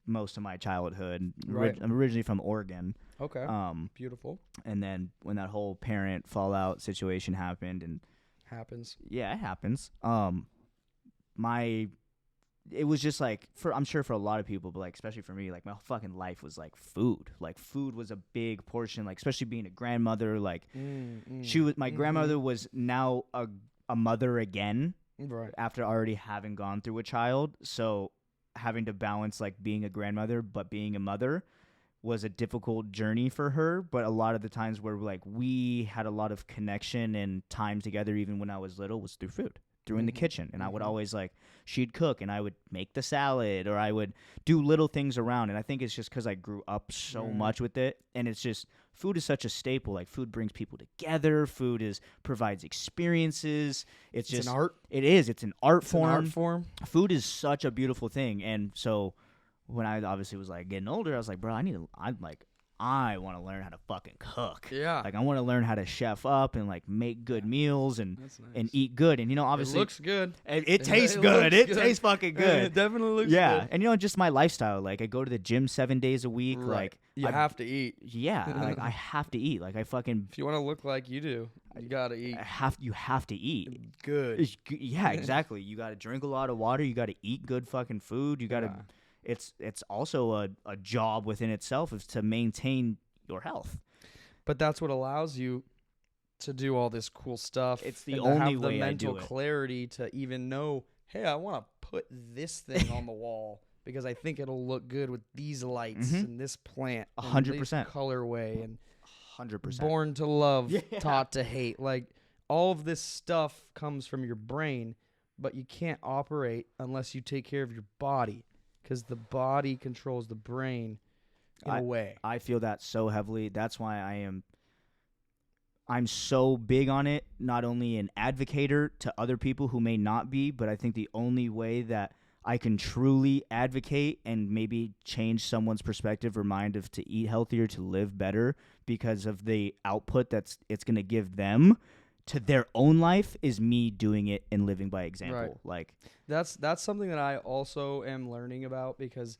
most of my childhood. Right. I'm originally from Oregon. Okay. Beautiful. And then when that whole parent fallout situation happened, and happens. Yeah, it happens. It was just like, I'm sure for a lot of people, but like especially for me, like my fucking life was like food. Like food was a big portion, like especially being a grandmother. Like my grandmother was now a mother again, right, after already having gone through a child. So having to balance like being a grandmother but being a mother was a difficult journey for her. But a lot of the times where like we had a lot of connection and time together, even when I was little, was through food. Through in the kitchen, and I would always like, she'd cook and I would make the salad, or I would do little things around. And I think it's just because I grew up so much with it, and it's just, food is such a staple. Like food brings people together. Food provides experiences. It's just an art. It is. It's an art form. An art form. Food is such a beautiful thing. And so when I obviously was like getting older, I was like, bro, I want to learn how to fucking cook. Yeah. Like I want to learn how to chef up and like make good meals and eat good. And you know, obviously it looks good. It tastes good. It tastes fucking good. It definitely looks good. Yeah. And you know, just my lifestyle. Like I go to the gym 7 days a week. Right. Like you have to eat. Yeah. Like I have to eat. Like I fucking. If you want to look like you do, you gotta eat. You have to eat. Good. Yeah, exactly. You gotta drink a lot of water. You gotta eat good fucking food. You gotta. it's also a job within itself is to maintain your health. But that's what allows you to do all this cool stuff. It's the and to only have the way I mental do it. clarity to even know, hey, I want to put this thing on the wall because I think it'll look good with these lights and this plant, 100%, this colorway, and 100%. born to love, taught to hate. Like all of this stuff comes from your brain, but you can't operate unless you take care of your body because the body controls the brain in a way. I feel that so heavily. That's why I'm so big on it, not only an advocator to other people who may not be, but I think the only way that I can truly advocate and maybe change someone's perspective or mind of to eat healthier, to live better because of the output it's going to give them to their own life is me doing it and living by example. Right. Like that's something that I also am learning about because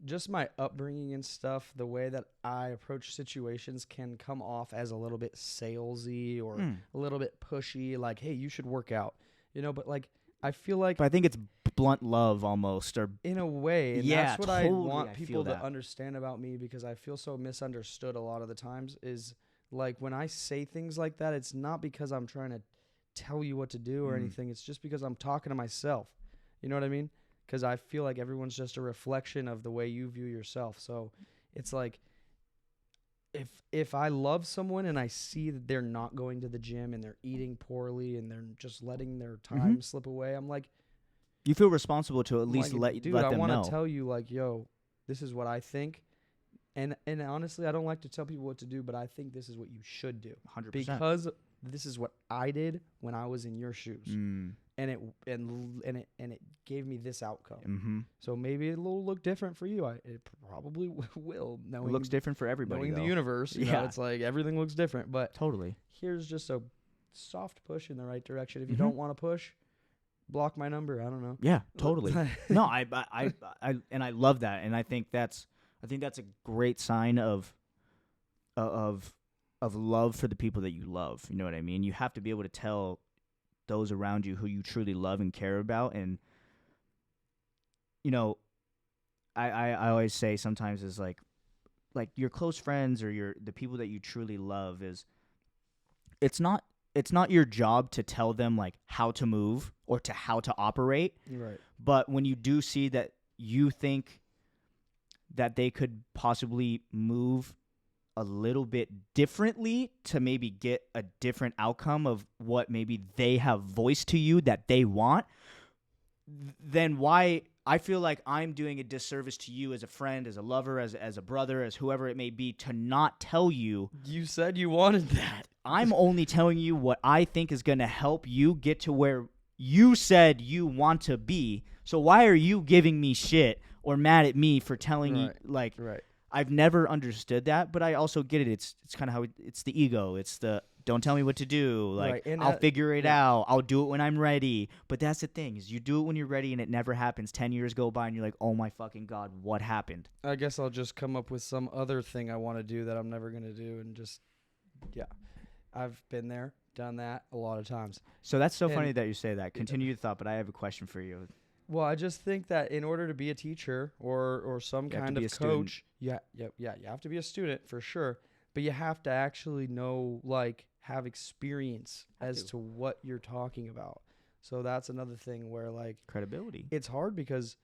just my upbringing and stuff, the way that I approach situations can come off as a little bit salesy or a little bit pushy, like, hey, you should work out, but like, I feel like... But I think it's blunt love almost, or... In a way, and yeah, that's what totally, I want people to that. understand about me because I feel so misunderstood a lot of the times is, like, when I say things like that, it's not because I'm trying to tell you what to do or anything. It's just because I'm talking to myself. You know what I mean? Because I feel like everyone's just a reflection of the way you view yourself. So it's like if I love someone and I see that they're not going to the gym and they're eating poorly and they're just letting their time slip away, I'm like... You feel responsible to at least like, let them know. Dude, I want to tell you, like, yo, this is what I think. And honestly, I don't like to tell people what to do, but I think this is what you should do. 100%. Because this is what I did when I was in your shoes. And it gave me this outcome. So maybe it'll look different for you. It probably will. It looks different for everybody. Knowing the universe, you know, it's like everything looks different. But totally, here's just a soft push in the right direction. If you don't want to push, block my number. I don't know. Yeah, totally. No, I and I love that, and I think that's a great sign of love for the people that you love. You know what I mean? You have to be able to tell those around you who you truly love and care about. And I always say sometimes is like your close friends or the people that you truly love is it's not your job to tell them like how to move or to how to operate. Right. But when you do see that you think that they could possibly move a little bit differently to maybe get a different outcome of what maybe they have voiced to you that they want, then why I feel like I'm doing a disservice to you as a friend, as a lover, as a brother, as whoever it may be, to not tell you. You said you wanted that. I'm only telling you what I think is going to help you get to where you said you want to be. So why are you giving me shit or mad at me for telling you like I've never understood that, but I also get it. It's kind of how it's the ego. It's the don't tell me what to do. Like I'll figure it out. I'll do it when I'm ready. But that's the thing is you do it when you're ready and it never happens. 10 years go by and you're like, oh my fucking God, what happened? I guess I'll just come up with some other thing I want to do that I'm never going to do and just, I've been there, done that a lot of times. So that's so funny that you say that. Continue your thought, but I have a question for you. Well, I just think that in order to be a teacher or some kind of coach, you have to be a student for sure, but you have to actually know, like, have experience as to what you're talking about. So that's another thing where, like, credibility. It's hard because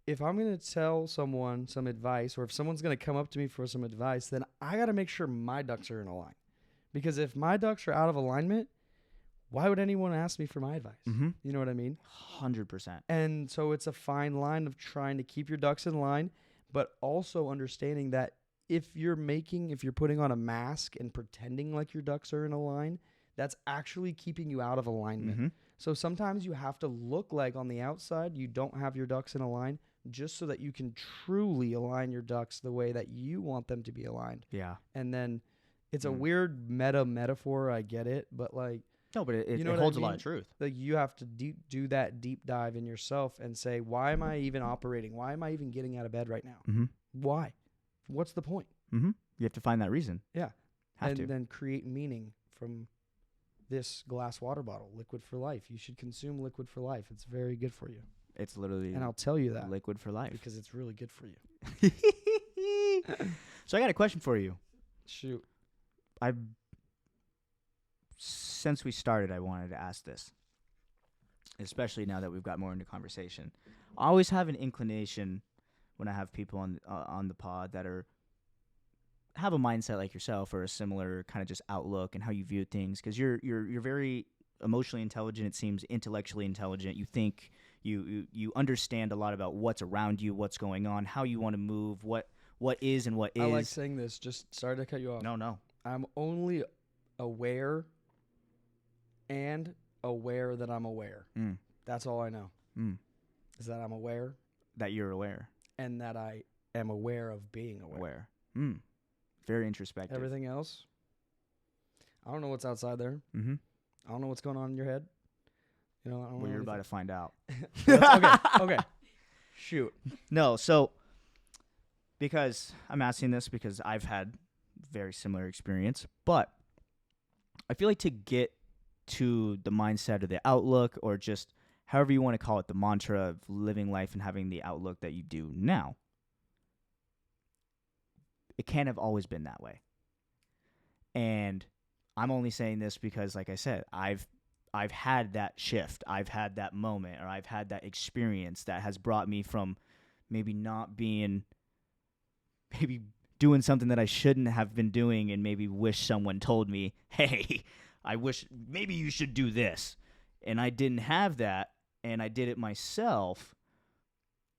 if I'm going to tell someone some advice or if someone's going to come up to me for some advice, then I got to make sure my ducks are in a line. Because if my ducks are out of alignment, why would anyone ask me for my advice? You know what I mean? 100%. And so it's a fine line of trying to keep your ducks in line, but also understanding that if you're putting on a mask and pretending like your ducks are in a line, that's actually keeping you out of alignment. So sometimes you have to look like on the outside you don't have your ducks in a line just so that you can truly align your ducks the way that you want them to be aligned. Yeah. And then it's a weird metaphor, I get it, but like, no, but it holds a lot of truth. Like you have to do that deep dive in yourself and say, why am I even operating? Why am I even getting out of bed right now? Why? What's the point? You have to find that reason. Yeah. And then create meaning from this glass water bottle, liquid for life. You should consume liquid for life. It's very good for you. It's literally And I'll tell you that liquid for life. because it's really good for you. So I got a question for you. Shoot. Since we started, I wanted to ask this, especially now that we've got more into conversation. I always have an inclination when I have people on the pod that have a mindset like yourself or a similar kind of just outlook and how you view things, because you're very emotionally intelligent. It seems intellectually intelligent. You think you understand a lot about what's around you, what's going on, how you want to move, what is and what is. I like saying this. Just sorry to cut you off. No. I'm only aware and aware that I'm aware. That's all I know. Is that I'm aware. That you're aware. And that I am aware of being aware. Very introspective. Everything else, I don't know what's outside there. Mm-hmm. I don't know what's going on in your head. You know, I don't know. You're about to find out. Okay. Shoot. No, so because I'm asking this because I've had very similar experience, but I feel like to get to the mindset or the outlook, or just however you want to call it, the mantra of living life and having the outlook that you do now, it can't have always been that way. And I'm only saying this because, like I said, I've had that shift. I've had that moment, or I've had that experience that has brought me from maybe doing something that I shouldn't have been doing, and maybe wish someone told me, hey, I wish maybe you should do this. And I didn't have that, and I did it myself.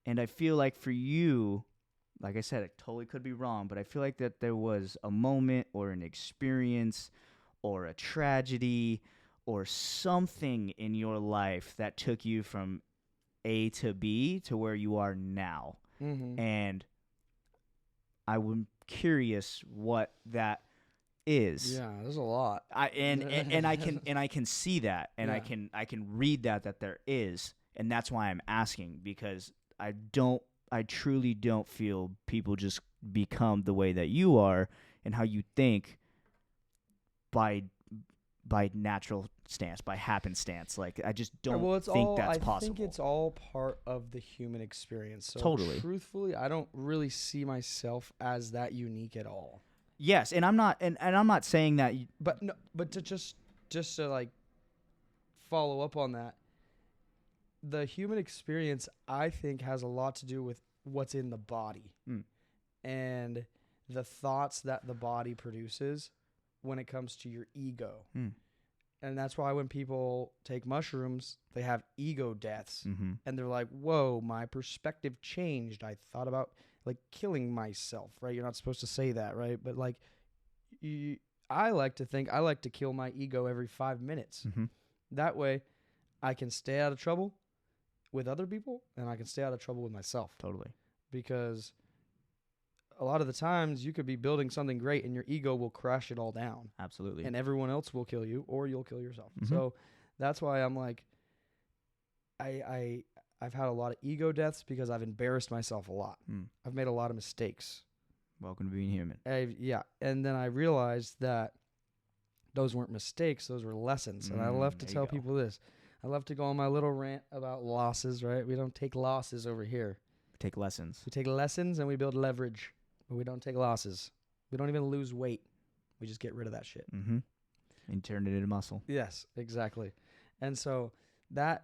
And I feel like for you, like I said, it totally could be wrong, but I feel like that there was a moment or an experience or a tragedy or something in your life that took you from A to B to where you are now. Mm-hmm. And I'm curious what that is. Yeah, there's a lot. I can see that, and yeah. I can read that there is, and that's why I'm asking, because I truly don't feel people just become the way that you are and how you think by natural stance, by happenstance. Like, I just don't think that's possible. I think it's all part of the human experience. So totally. Truthfully, I don't really see myself as that unique at all. Yes, and I'm not, and I'm not saying that. But to just to like follow up on that, the human experience, I think, has a lot to do with what's in the body and the thoughts that the body produces when it comes to your ego. And that's why when people take mushrooms, they have ego deaths. Mm-hmm. And they're like, whoa, my perspective changed. I thought about like killing myself, right? You're not supposed to say that, right? But like, I like to kill my ego every 5 minutes. Mm-hmm. That way I can stay out of trouble with other people, and I can stay out of trouble with myself. Totally. Because a lot of the times you could be building something great and your ego will crash it all down. Absolutely. And everyone else will kill you, or you'll kill yourself. Mm-hmm. So that's why I'm like, I've had a lot of ego deaths because I've embarrassed myself a lot. I've made a lot of mistakes. Welcome to being human. Yeah. And then I realized that those weren't mistakes. Those were lessons. And I love to tell people this. I love to go on my little rant about losses, right? We don't take losses over here. We take lessons. We take lessons and we build leverage, but we don't take losses. We don't even lose weight. We just get rid of that shit. Mm-hmm. And turn it into muscle. Yes, exactly. And so that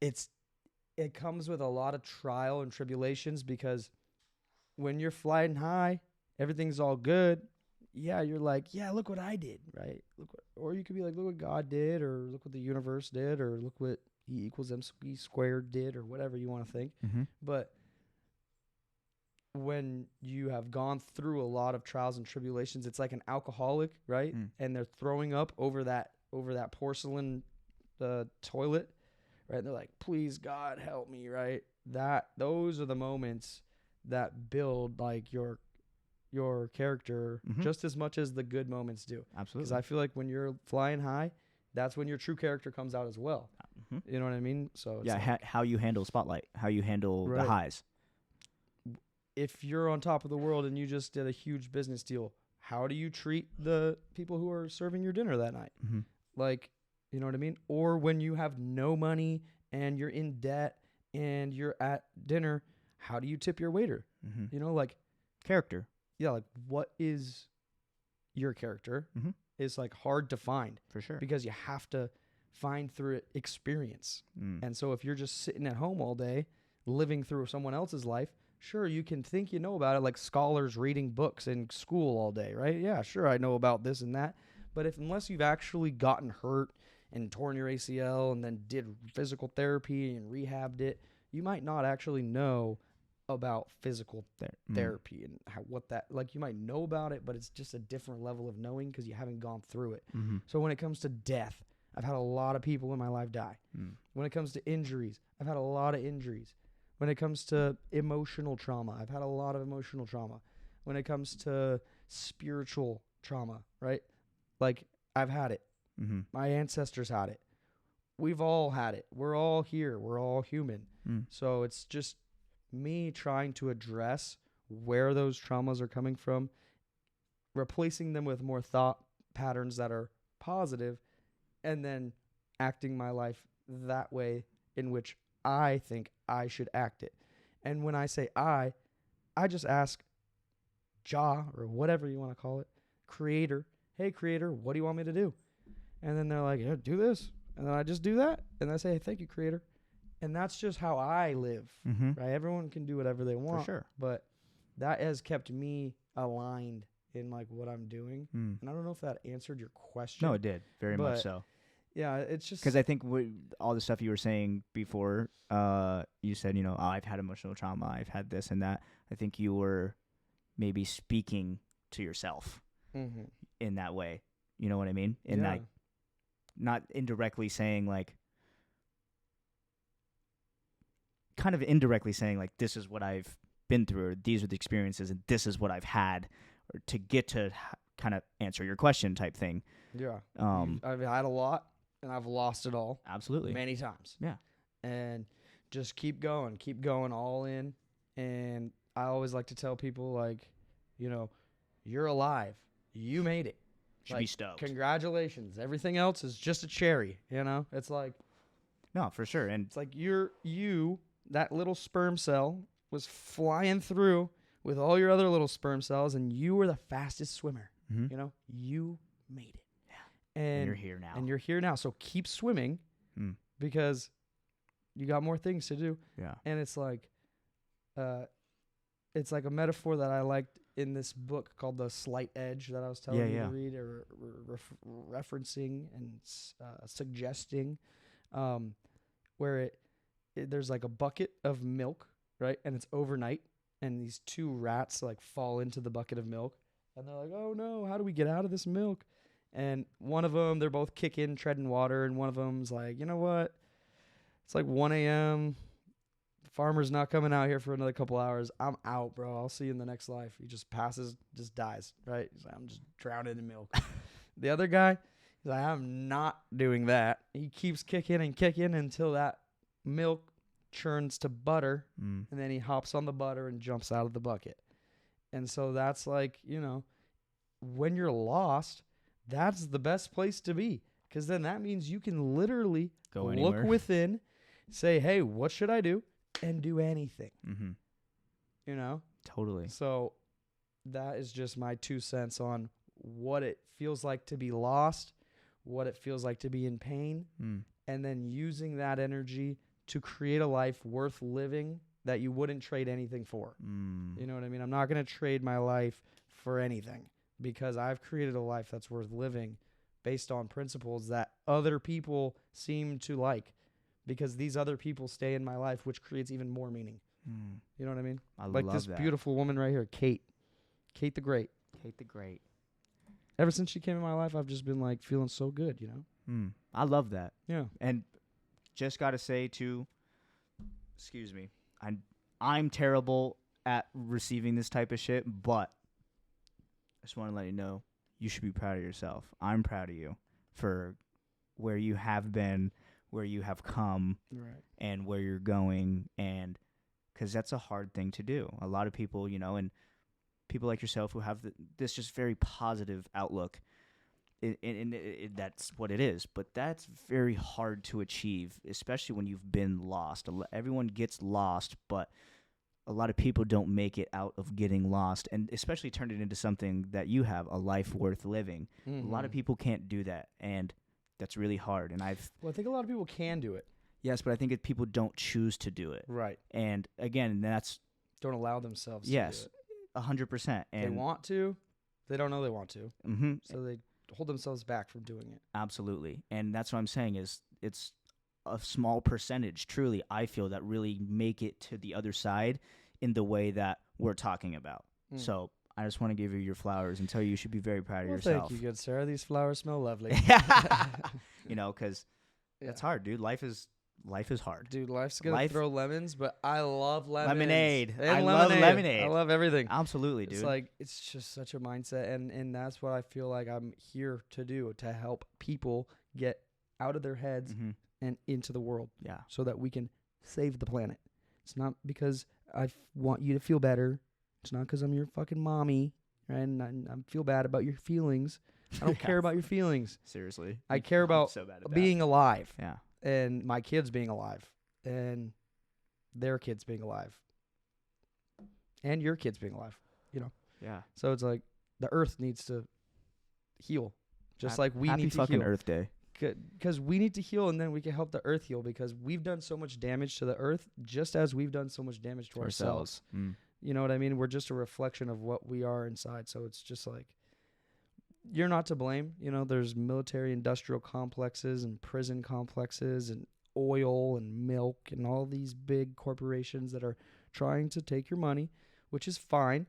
it comes with a lot of trial and tribulations, because when you're flying high, everything's all good. Yeah, you're like, yeah, look what I did, right? Or you could be like, look what God did, or look what the universe did, or look what E equals MC squared did, or whatever you want to think. Mm-hmm. But when you have gone through a lot of trials and tribulations, it's like an alcoholic, right? And they're throwing up over that porcelain toilet, right? And they're like, please, God, help me, right? Those are the moments that build like your character just as much as the good moments do. Absolutely. Because I feel like when you're flying high, that's when your true character comes out as well. Mm-hmm. You know what I mean? So it's how you handle spotlight, how you handle the highs. If you're on top of the world and you just did a huge business deal, how do you treat the people who are serving your dinner that night? Mm-hmm. Like, You know what I mean? Or when you have no money and you're in debt and you're at dinner, how do you tip your waiter? Mm-hmm. You know, like, Character. yeah, like what is your character Mm-hmm. is like hard to find For sure. because you have to find through experience. Mm. And so if you're just sitting at home all day, living through someone else's life, sure, you can think you know about it, like scholars reading books in school all day, right? Yeah, sure, I know about this and that. But unless you've actually gotten hurt and torn your ACL and then did physical therapy and rehabbed it, you might not actually know about physical therapy and what that, like, you might know about it, but it's just a different level of knowing because you haven't gone through it. Mm-hmm. So when it comes to death, I've had a lot of people in my life die. Mm. When it comes to injuries, I've had a lot of injuries. When it comes to emotional trauma, I've had a lot of emotional trauma. When it comes to spiritual trauma, right? Like, I've had it. Mm-hmm. My ancestors had it. We've all had it. We're all here. We're all human. Mm. So it's just me trying to address where those traumas are coming from, replacing them with more thought patterns that are positive, and then acting my life that way in which I think I should act it. And when I say I just ask Jah, or whatever you want to call it, Creator, hey, Creator, what do you want me to do? And then they're like, yeah, do this. And then I just do that. And I say, hey, thank you, Creator. And that's just how I live, Mm-hmm. right? Everyone can do whatever they want. For sure. But that has kept me aligned in like what I'm doing. Mm. And I don't know if that answered your question. No, it did. Very much But so. Yeah, it's just Because I think all the stuff you were saying before, you said, you know, oh, I've had emotional trauma, I've had this and that. I think you were maybe speaking to yourself Mhm. in that way. You know what I mean? In Yeah. that, not indirectly saying like, kind of indirectly saying like, this is what I've been through, or these are the experiences, and this is what I've had, or to get to kind of answer your question type thing. Yeah. Um, I've had a lot, and I've lost it all Absolutely. many times. Yeah. And just keep going all in. And I always like to tell people, like, you know, you're alive. You made it. Should Like, be stoked. Congratulations. Everything else is just a cherry, you know? It's like No, for sure. And it's like that little sperm cell was flying through with all your other little sperm cells, and you were the fastest swimmer. Mhm. You know, you made it. Yeah. And you're here now. And you're here now. So keep swimming because you got more things to do. Yeah. And it's like a metaphor that I liked in this book called The Slight Edge that I was telling you to read, or referencing and suggesting, where there's like a bucket of milk, right? And it's overnight, and these two rats like fall into the bucket of milk, and they're like, oh no, how do we get out of this milk? And one of them, they're both kicking, treading water, and one of them's like, you know what? It's like 1 a.m. Farmer's not coming out here for another couple hours. I'm out, bro. I'll see you in the next life. He just passes, just dies, right? He's like, I'm just drowning in milk. The other guy, he's like, I'm not doing that. He keeps kicking and kicking until that milk churns to butter, and then he hops on the butter and jumps out of the bucket. And so that's like, you know, when you're lost, that's the best place to be, because then that means you can literally Go anywhere. look within, say, hey, what should I do? And do anything. Mm-hmm. You know? Totally. So that is just my 2 cents on what it feels like to be lost, what it feels like to be in pain, and then using that energy to create a life worth living that you wouldn't trade anything for. You know what I mean? I'm not going to trade my life for anything, because I've created a life that's worth living based on principles that other people seem to like, because these other people stay in my life, which creates even more meaning. You know what I mean? I like love this that. beautiful woman right here, Kate the Great. Kate the Great. Ever since she came in my life, I've just been like feeling so good, you know? I love that. Yeah. And just got to say too, excuse me, I'm terrible at receiving this type of shit, but I just want to let you know, you should be proud of yourself. I'm proud of you for where you have been, where you have come, Right. and where you're going, and because that's a hard thing to do. A lot of people, you know, and people like yourself who have this just very positive outlook, that's what it is. But that's very hard to achieve, especially when you've been lost. Everyone gets lost, but a lot of people don't make it out of getting lost, and especially turn it into something that you have, a life worth living. A lot of people can't do that, and that's really hard. And I think a lot of people can do it. Yes, but I think if people don't choose to do it. Right. And again, don't allow themselves to yes, do it. 100%. And they want to, they don't know they want to. Mm-hmm. So they hold themselves back from doing it. Absolutely. And that's what I'm saying is it's a small percentage, truly, I feel, that really make it to the other side in the way that we're talking about. So I just want to give you your flowers and tell you should be very proud of yourself. Thank you, good sir. These flowers smell lovely. Because it's hard, dude. Life is hard. Dude, life's going to throw lemons, but I love lemons. Lemonade. And I love lemonade. I love everything. Absolutely, dude. It's like, it's just such a mindset, and that's what I feel like I'm here to do, to help people get out of their heads and into the world. Yeah. So that we can save the planet. It's not because I want you to feel better. It's not because I'm your fucking mommy, right? And I feel bad about your feelings. I don't care about your feelings. Seriously. I care about being alive. Yeah. And my kids being alive. And their kids being alive. And your kids being alive. You know? Yeah. So it's like the earth needs to heal. Just like we need to heal. Happy fucking Earth Day. Because we need to heal, and then we can help the earth heal, because we've done so much damage to the earth just as we've done so much damage to ourselves. You know what I mean? We're just a reflection of what we are inside. So it's just like, you're not to blame. You know, there's military industrial complexes and prison complexes and oil and milk and all these big corporations that are trying to take your money, which is fine,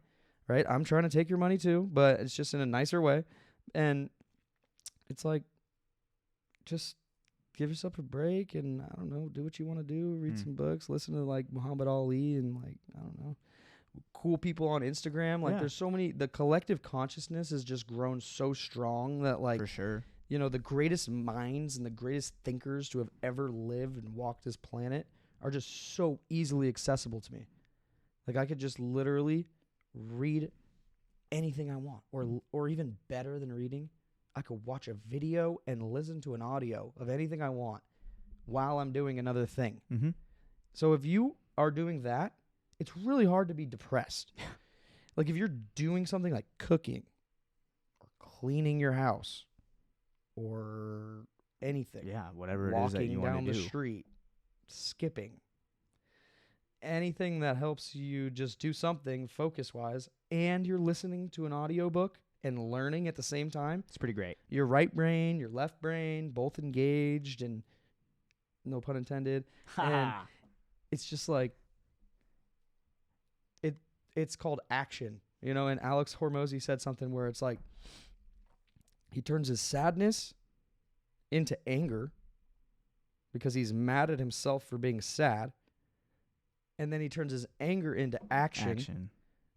right? I'm trying to take your money too, but it's just in a nicer way. And it's like, just give yourself a break and, I don't know, do what you want to do. Read some books, listen to like Muhammad Ali and like, I don't know, cool people on Instagram. Like there's so many, the collective consciousness has just grown so strong that like, for sure, you know, the greatest minds and the greatest thinkers to have ever lived and walked this planet are just so easily accessible to me. Like I could just literally read anything I want, or even better than reading, I could watch a video and listen to an audio of anything I want while I'm doing another thing. So if you are doing that, it's really hard to be depressed. Like if you're doing something like cooking or cleaning your house or anything. Yeah, whatever it is that you want to do. Walking down the street, skipping. Anything that helps you just do something focus-wise, and you're listening to an audiobook and learning at the same time. It's pretty great. Your right brain, your left brain, both engaged, and no pun intended. And it's just like, it's called action, you know. And Alex Hormozy said something where it's like, he turns his sadness into anger because he's mad at himself for being sad. And then he turns his anger into action.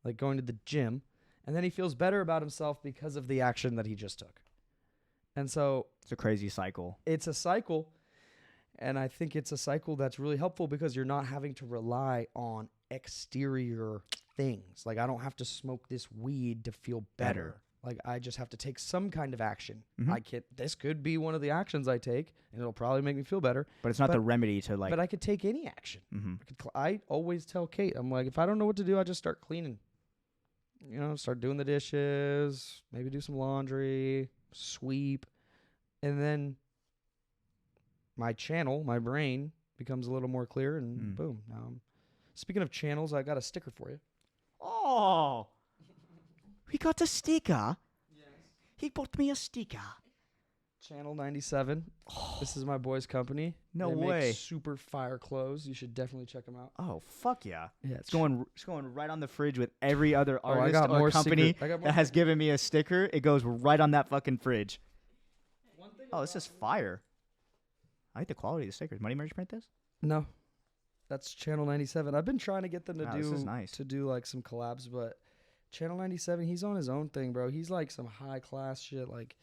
Like going to the gym. And then he feels better about himself because of the action that he just took. And so it's a crazy cycle. It's a cycle. And I think it's a cycle that's really helpful because you're not having to rely on exterior things. Like I don't have to smoke this weed to feel better. Like I just have to take some kind of action. This could be one of the actions I take, and it'll probably make me feel better. But it's not the remedy to like. But I could take any action. I always tell Kate, I'm like, if I don't know what to do, I just start cleaning. You know, start doing the dishes, maybe do some laundry, sweep, and then my channel, my brain becomes a little more clear, and boom. Now, speaking of channels, I got a sticker for you. Oh, we got a sticker. Yes. He bought me a sticker. Channel 97. Oh. This is my boy's company. No they way. Make super fire clothes. You should definitely check them out. Oh, fuck yeah. Yeah, it's going right on the fridge with every other artist or company that has given me a sticker. It goes right on that fucking fridge. Oh, this is fire. I like the quality of the stickers. Money Merch print this? No. That's Channel 97. I've been trying to get them to this is nice. To do like some collabs, but Channel 97, he's on his own thing, bro. He's like some high class shit. Like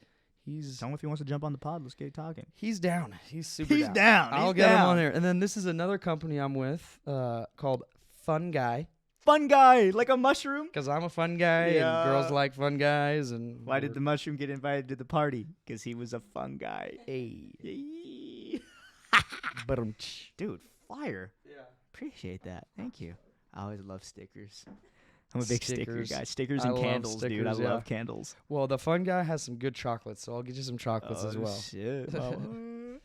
tell him if he wants to jump on the pod. Let's get talking. He's down. He's super down. He's down. I'll get him on here. And then this is another company I'm with called Fun Guy. Fun guy, like a mushroom. Because I'm a fun guy, Yeah. and girls like fun guys. And Why did the mushroom get invited to the party? Because he was a fun guy. Hey. Yay. Ba-dum-tsh. Dude, fire. Yeah. Appreciate that. Thank you. I always love stickers. I'm a big sticker Stickers. guy. Stickers I and love candles, dude. I stickers, yeah. love candles. Well, the fun guy has some good chocolates, so I'll get you some chocolates as well. Shit. And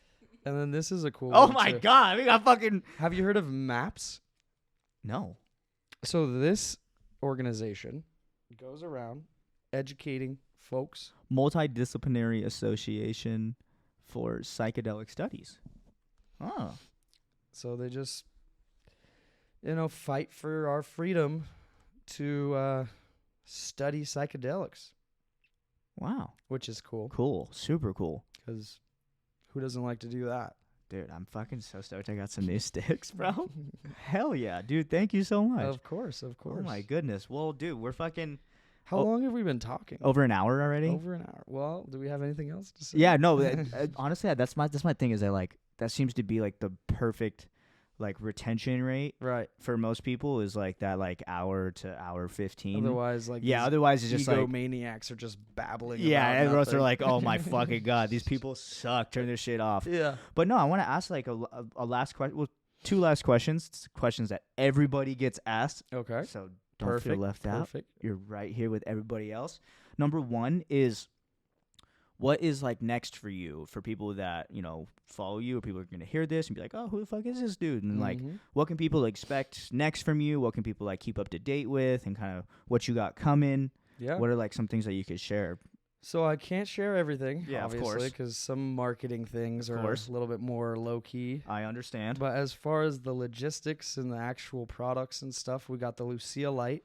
then this is a cool Oh one, my too. god, we got fucking Have you heard of MAPS? no. So this organization goes around educating folks. Multidisciplinary Association for Psychedelic Studies. Oh, So they just, fight for our freedom to study psychedelics, wow. which is cool. Cool. Super cool. Because who doesn't like to do that? Dude, I'm fucking so stoked I got some new sticks, bro. Hell yeah, dude. Thank you so much. Of course, of course. Oh my goodness. Well, dude, we're fucking How long have we been talking? over an hour already. Over an hour. Well, do we have anything else to say? Yeah, no. Honestly, that's my thing is that like that seems to be like the perfect like retention rate Right. for most people is like that like hour to hour 15. Otherwise, like yeah, otherwise it's just like egomaniacs are just babbling. yeah, about and most are nothing. like, oh my fucking god, these people suck. Turn this shit off. Yeah. But no, I want to ask like a last question. Well, two last questions. Questions that everybody gets asked. Okay. So don't Perfect. feel left out. Perfect. You're right here with everybody else. Number one is, what is like next for you for people that follow you or people are gonna hear this and be like, oh, who the fuck is this dude? And like, Mhm. what can people expect next from you? What can people like keep up to date with and kind of what you got coming? Yeah. What are like some things that you could share? So I can't share everything, Yeah, of obviously, course. because some marketing things Of are course. a little bit more low key. I understand. But as far as the logistics and the actual products and stuff, we got the Lucia Light.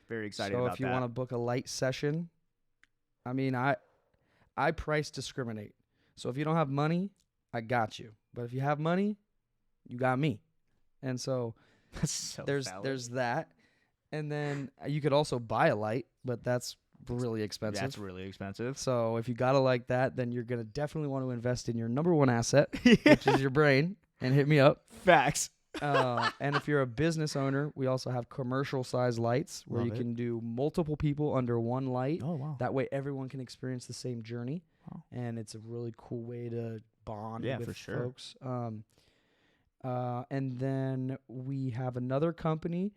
Very excited So about if you that. want to book a light session, I mean, I price discriminate. So if you don't have money, I got you. But if you have money, you got me. And so That's so there's that. And then you could also buy a light, but that's really expensive. That's really expensive. So if you got to like that, then you're going to definitely want to invest in your number one asset, which is your brain, and hit me up. Facts. And if you're a business owner, we also have commercial size lights where Love you it. can do multiple people under one light. Oh wow. That way everyone can experience the same journey. Wow. And it's a really cool way to bond Yeah, with for sure. folks. And then we have another company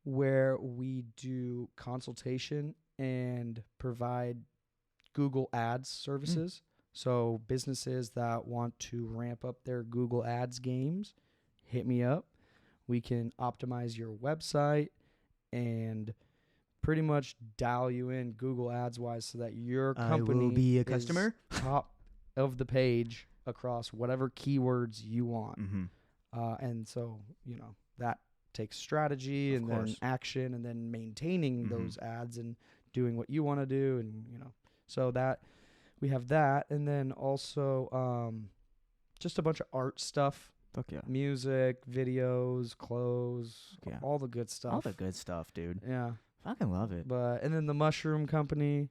where we do consultation and provide Google Ads services. So businesses that want to ramp up their Google Ads games, hit me up. We can optimize your website and pretty much dial you in Google Ads wise so that your company will be a is customer. top of the page across whatever keywords you want. Mm-hmm. And so, that takes strategy Of and course. then action and then maintaining Mhm. those ads and doing what you want to do. And, so that we have that. And then also just a bunch of art stuff, Fuck yeah. music, videos, clothes, Yeah. all the good stuff. All the good stuff, dude. Yeah. Fucking love it. And then the mushroom company.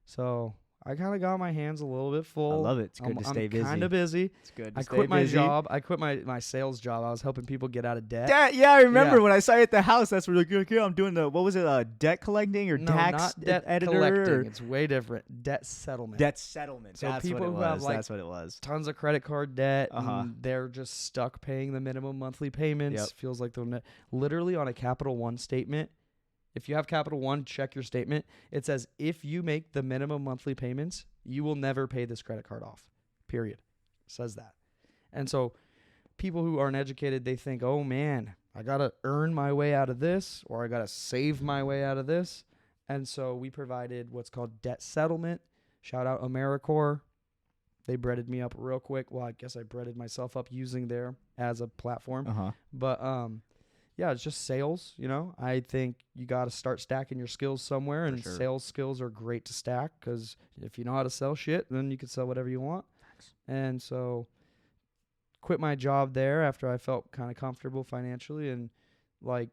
So I kind of got my hands a little bit full. I love it. It's good to stay busy. I'm kind of busy. It's good to I stay quit my busy. job. I quit my sales job. I was helping people get out of debt. Yeah, I remember Yeah. when I saw you at the house. That's really good. I'm doing what was it? Debt collecting or No, tax not debt editor? collecting. Or It's way different. Debt settlement. debt settlement. So That's people what it who was. have, like, That's what it was. Tons of credit card debt. Uh-huh. And they're just stuck paying the minimum monthly payments. Yep. Feels like they're literally on a Capital One statement. If you have Capital One, check your statement. It says if you make the minimum monthly payments, you will never pay this credit card off. Period. Says that. And so people who aren't educated, they think, oh man, I got to earn my way out of this or I got to save my way out of this. And so we provided what's called debt settlement. Shout out AmeriCorps. They breaded me up real quick. Well, I guess I breaded myself up using there as a platform. Uh huh. But yeah, it's just sales, I think you got to start stacking your skills somewhere, and sure. sales skills are great to stack because if you know how to sell shit, then you can sell whatever you want. Thanks. And so quit my job there after I felt kind of comfortable financially, and like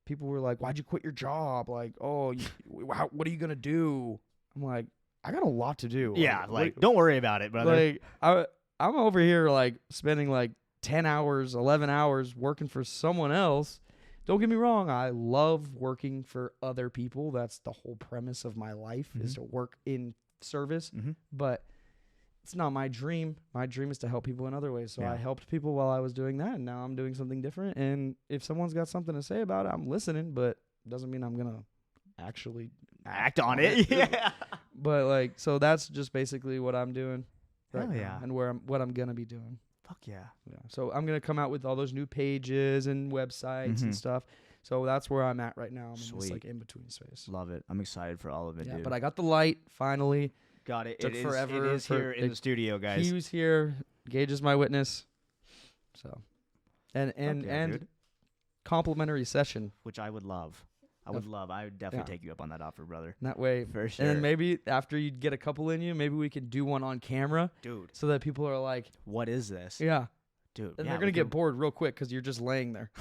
people were like, why'd you quit your job? Like, oh, what are you going to do? I'm like, I got a lot to do. Yeah, what- don't worry about it, brother. like I'm over here like spending like 10 hours, 11 hours working for someone else don't get me wrong. I love working for other people. That's the whole premise of my life is to work in service. But it's not my dream. My dream is to help people in other ways. So I helped people while I was doing that, and now I'm doing something different. And if someone's got something to say about it, I'm listening, but it doesn't mean I'm going to actually act on it. Yeah. But like, so that's just basically what I'm doing right Hell now yeah. and what I'm going to be doing. Fuck yeah. Yeah. So I'm going to come out with all those new pages and websites and stuff. So that's where I'm at right now. I'm in this like in between space. Love it. I'm excited for all of it, dude. But I got the light finally. Got it. Took forever. It is here in the studio, guys. He was here. Gage is my witness. So, and dude. complimentary session, which I would love. I would definitely take you up on that offer, brother. That way, for sure. And then maybe after you get a couple in you, maybe we could do one on camera, dude, so that people are like, "What is this?" Yeah, dude. And they're gonna get bored real quick because you're just laying there.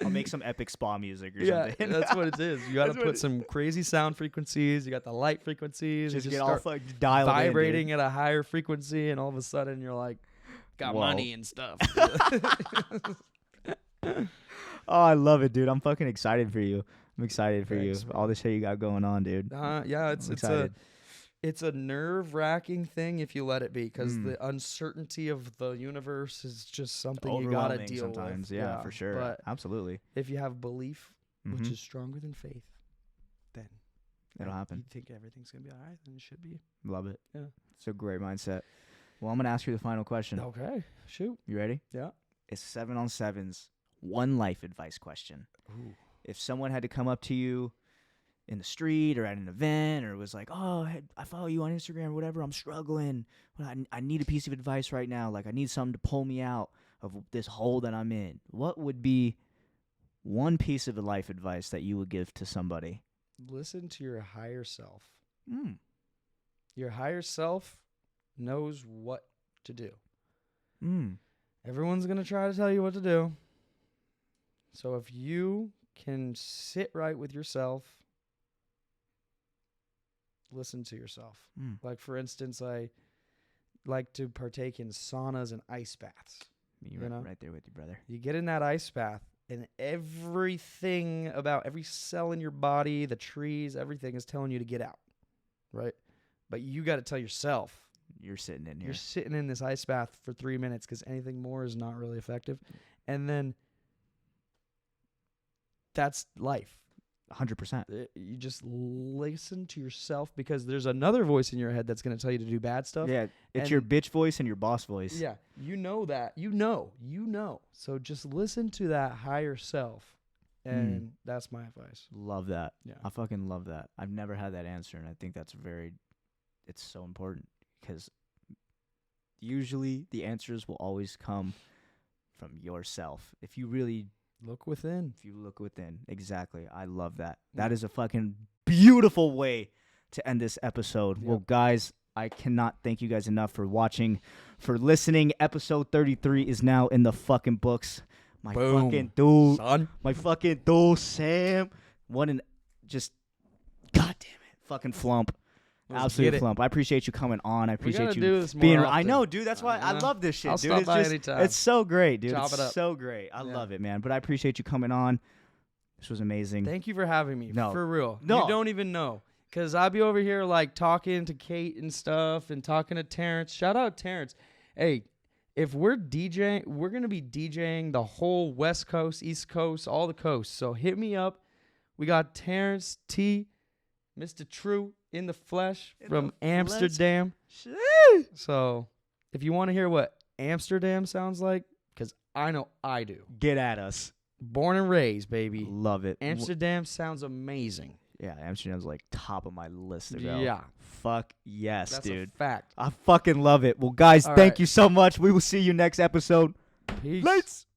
I'll make some epic spa music or something. Yeah, that's what it is. You got to put some crazy sound frequencies. You got the light frequencies. Just you get start all fucking dialed vibrating in, at a higher frequency, and all of a sudden you're like, got money and stuff. Oh, I love it, dude. I'm fucking excited for you. I'm excited for you. Man. All the shit you got going on, dude. Yeah, it's a nerve-wracking thing if you let it be, because the uncertainty of the universe is just something you gotta deal sometimes. with. Yeah, for sure. But absolutely. if you have belief, which is stronger than faith, then it'll happen. You think everything's gonna be all right, then it should be. Love it. Yeah, it's a great mindset. Well, I'm gonna ask you the final question. Okay, shoot. You ready? Yeah. It's 7 on 7's one life advice question. Ooh. If someone had to come up to you in the street or at an event, or was like, "Oh, hey, I follow you on Instagram or whatever. I'm struggling. I need a piece of advice right now. Like, I need something to pull me out of this hole that I'm in." What would be one piece of life advice that you would give to somebody? Listen to your higher self. Your higher self knows what to do. Everyone's gonna try to tell you what to do. So if you can sit right with yourself, listen to yourself. Like, for instance, I like to partake in saunas and ice baths. You're right there with you, brother. You get in that ice bath, and everything about every cell in your body, the trees, everything is telling you to get out, right? But you got to tell yourself. You're sitting in here. You're sitting in this ice bath for 3 minutes, because anything more is not really effective. And then that's life. 100%. You just listen to yourself, because there's another voice in your head that's going to tell you to do bad stuff. Yeah, it's your bitch voice and your boss voice. Yeah, you know that. You know. So just listen to that higher self, and that's my advice. Love that. Yeah. I fucking love that. I've never had that answer, and I think it's so important, because usually the answers will always come from yourself. If you really look within. If you look within. Exactly. I love that. That is a fucking beautiful way to end this episode. Yep. Well, guys, I cannot thank you guys enough for watching, for listening. Episode 33 is now in the fucking books. My Boom. fucking dude. Son. My fucking dude, Sam. What an just, God damn it. Fucking flump. Absolute flump. I appreciate you coming on. I appreciate you being. I know, dude. That's why I love this shit, I'll dude. Stop by anytime. It's so great, dude. Chop it up. So great. I love it, man. But I appreciate you coming on. This was amazing. Thank you for having me. No. For real. No. You don't even know. Because I'll be over here like talking to Kate and stuff, and talking to Terrence. Shout out Terrence. Hey, if we're DJing, we're going to be DJing the whole West Coast, East Coast, all the coasts. So hit me up. We got Terrence T, Mr. True in the flesh from Amsterdam. So if you want to hear what Amsterdam sounds like, because I know I do. Get at us. Born and raised, baby. Love it. Amsterdam sounds amazing. Yeah, Amsterdam's like top of my list to go. Yeah. Fuck yes, That's dude. a fact. I fucking love it. Well, guys, thank you so much. We will see you next episode. Peace. Lights.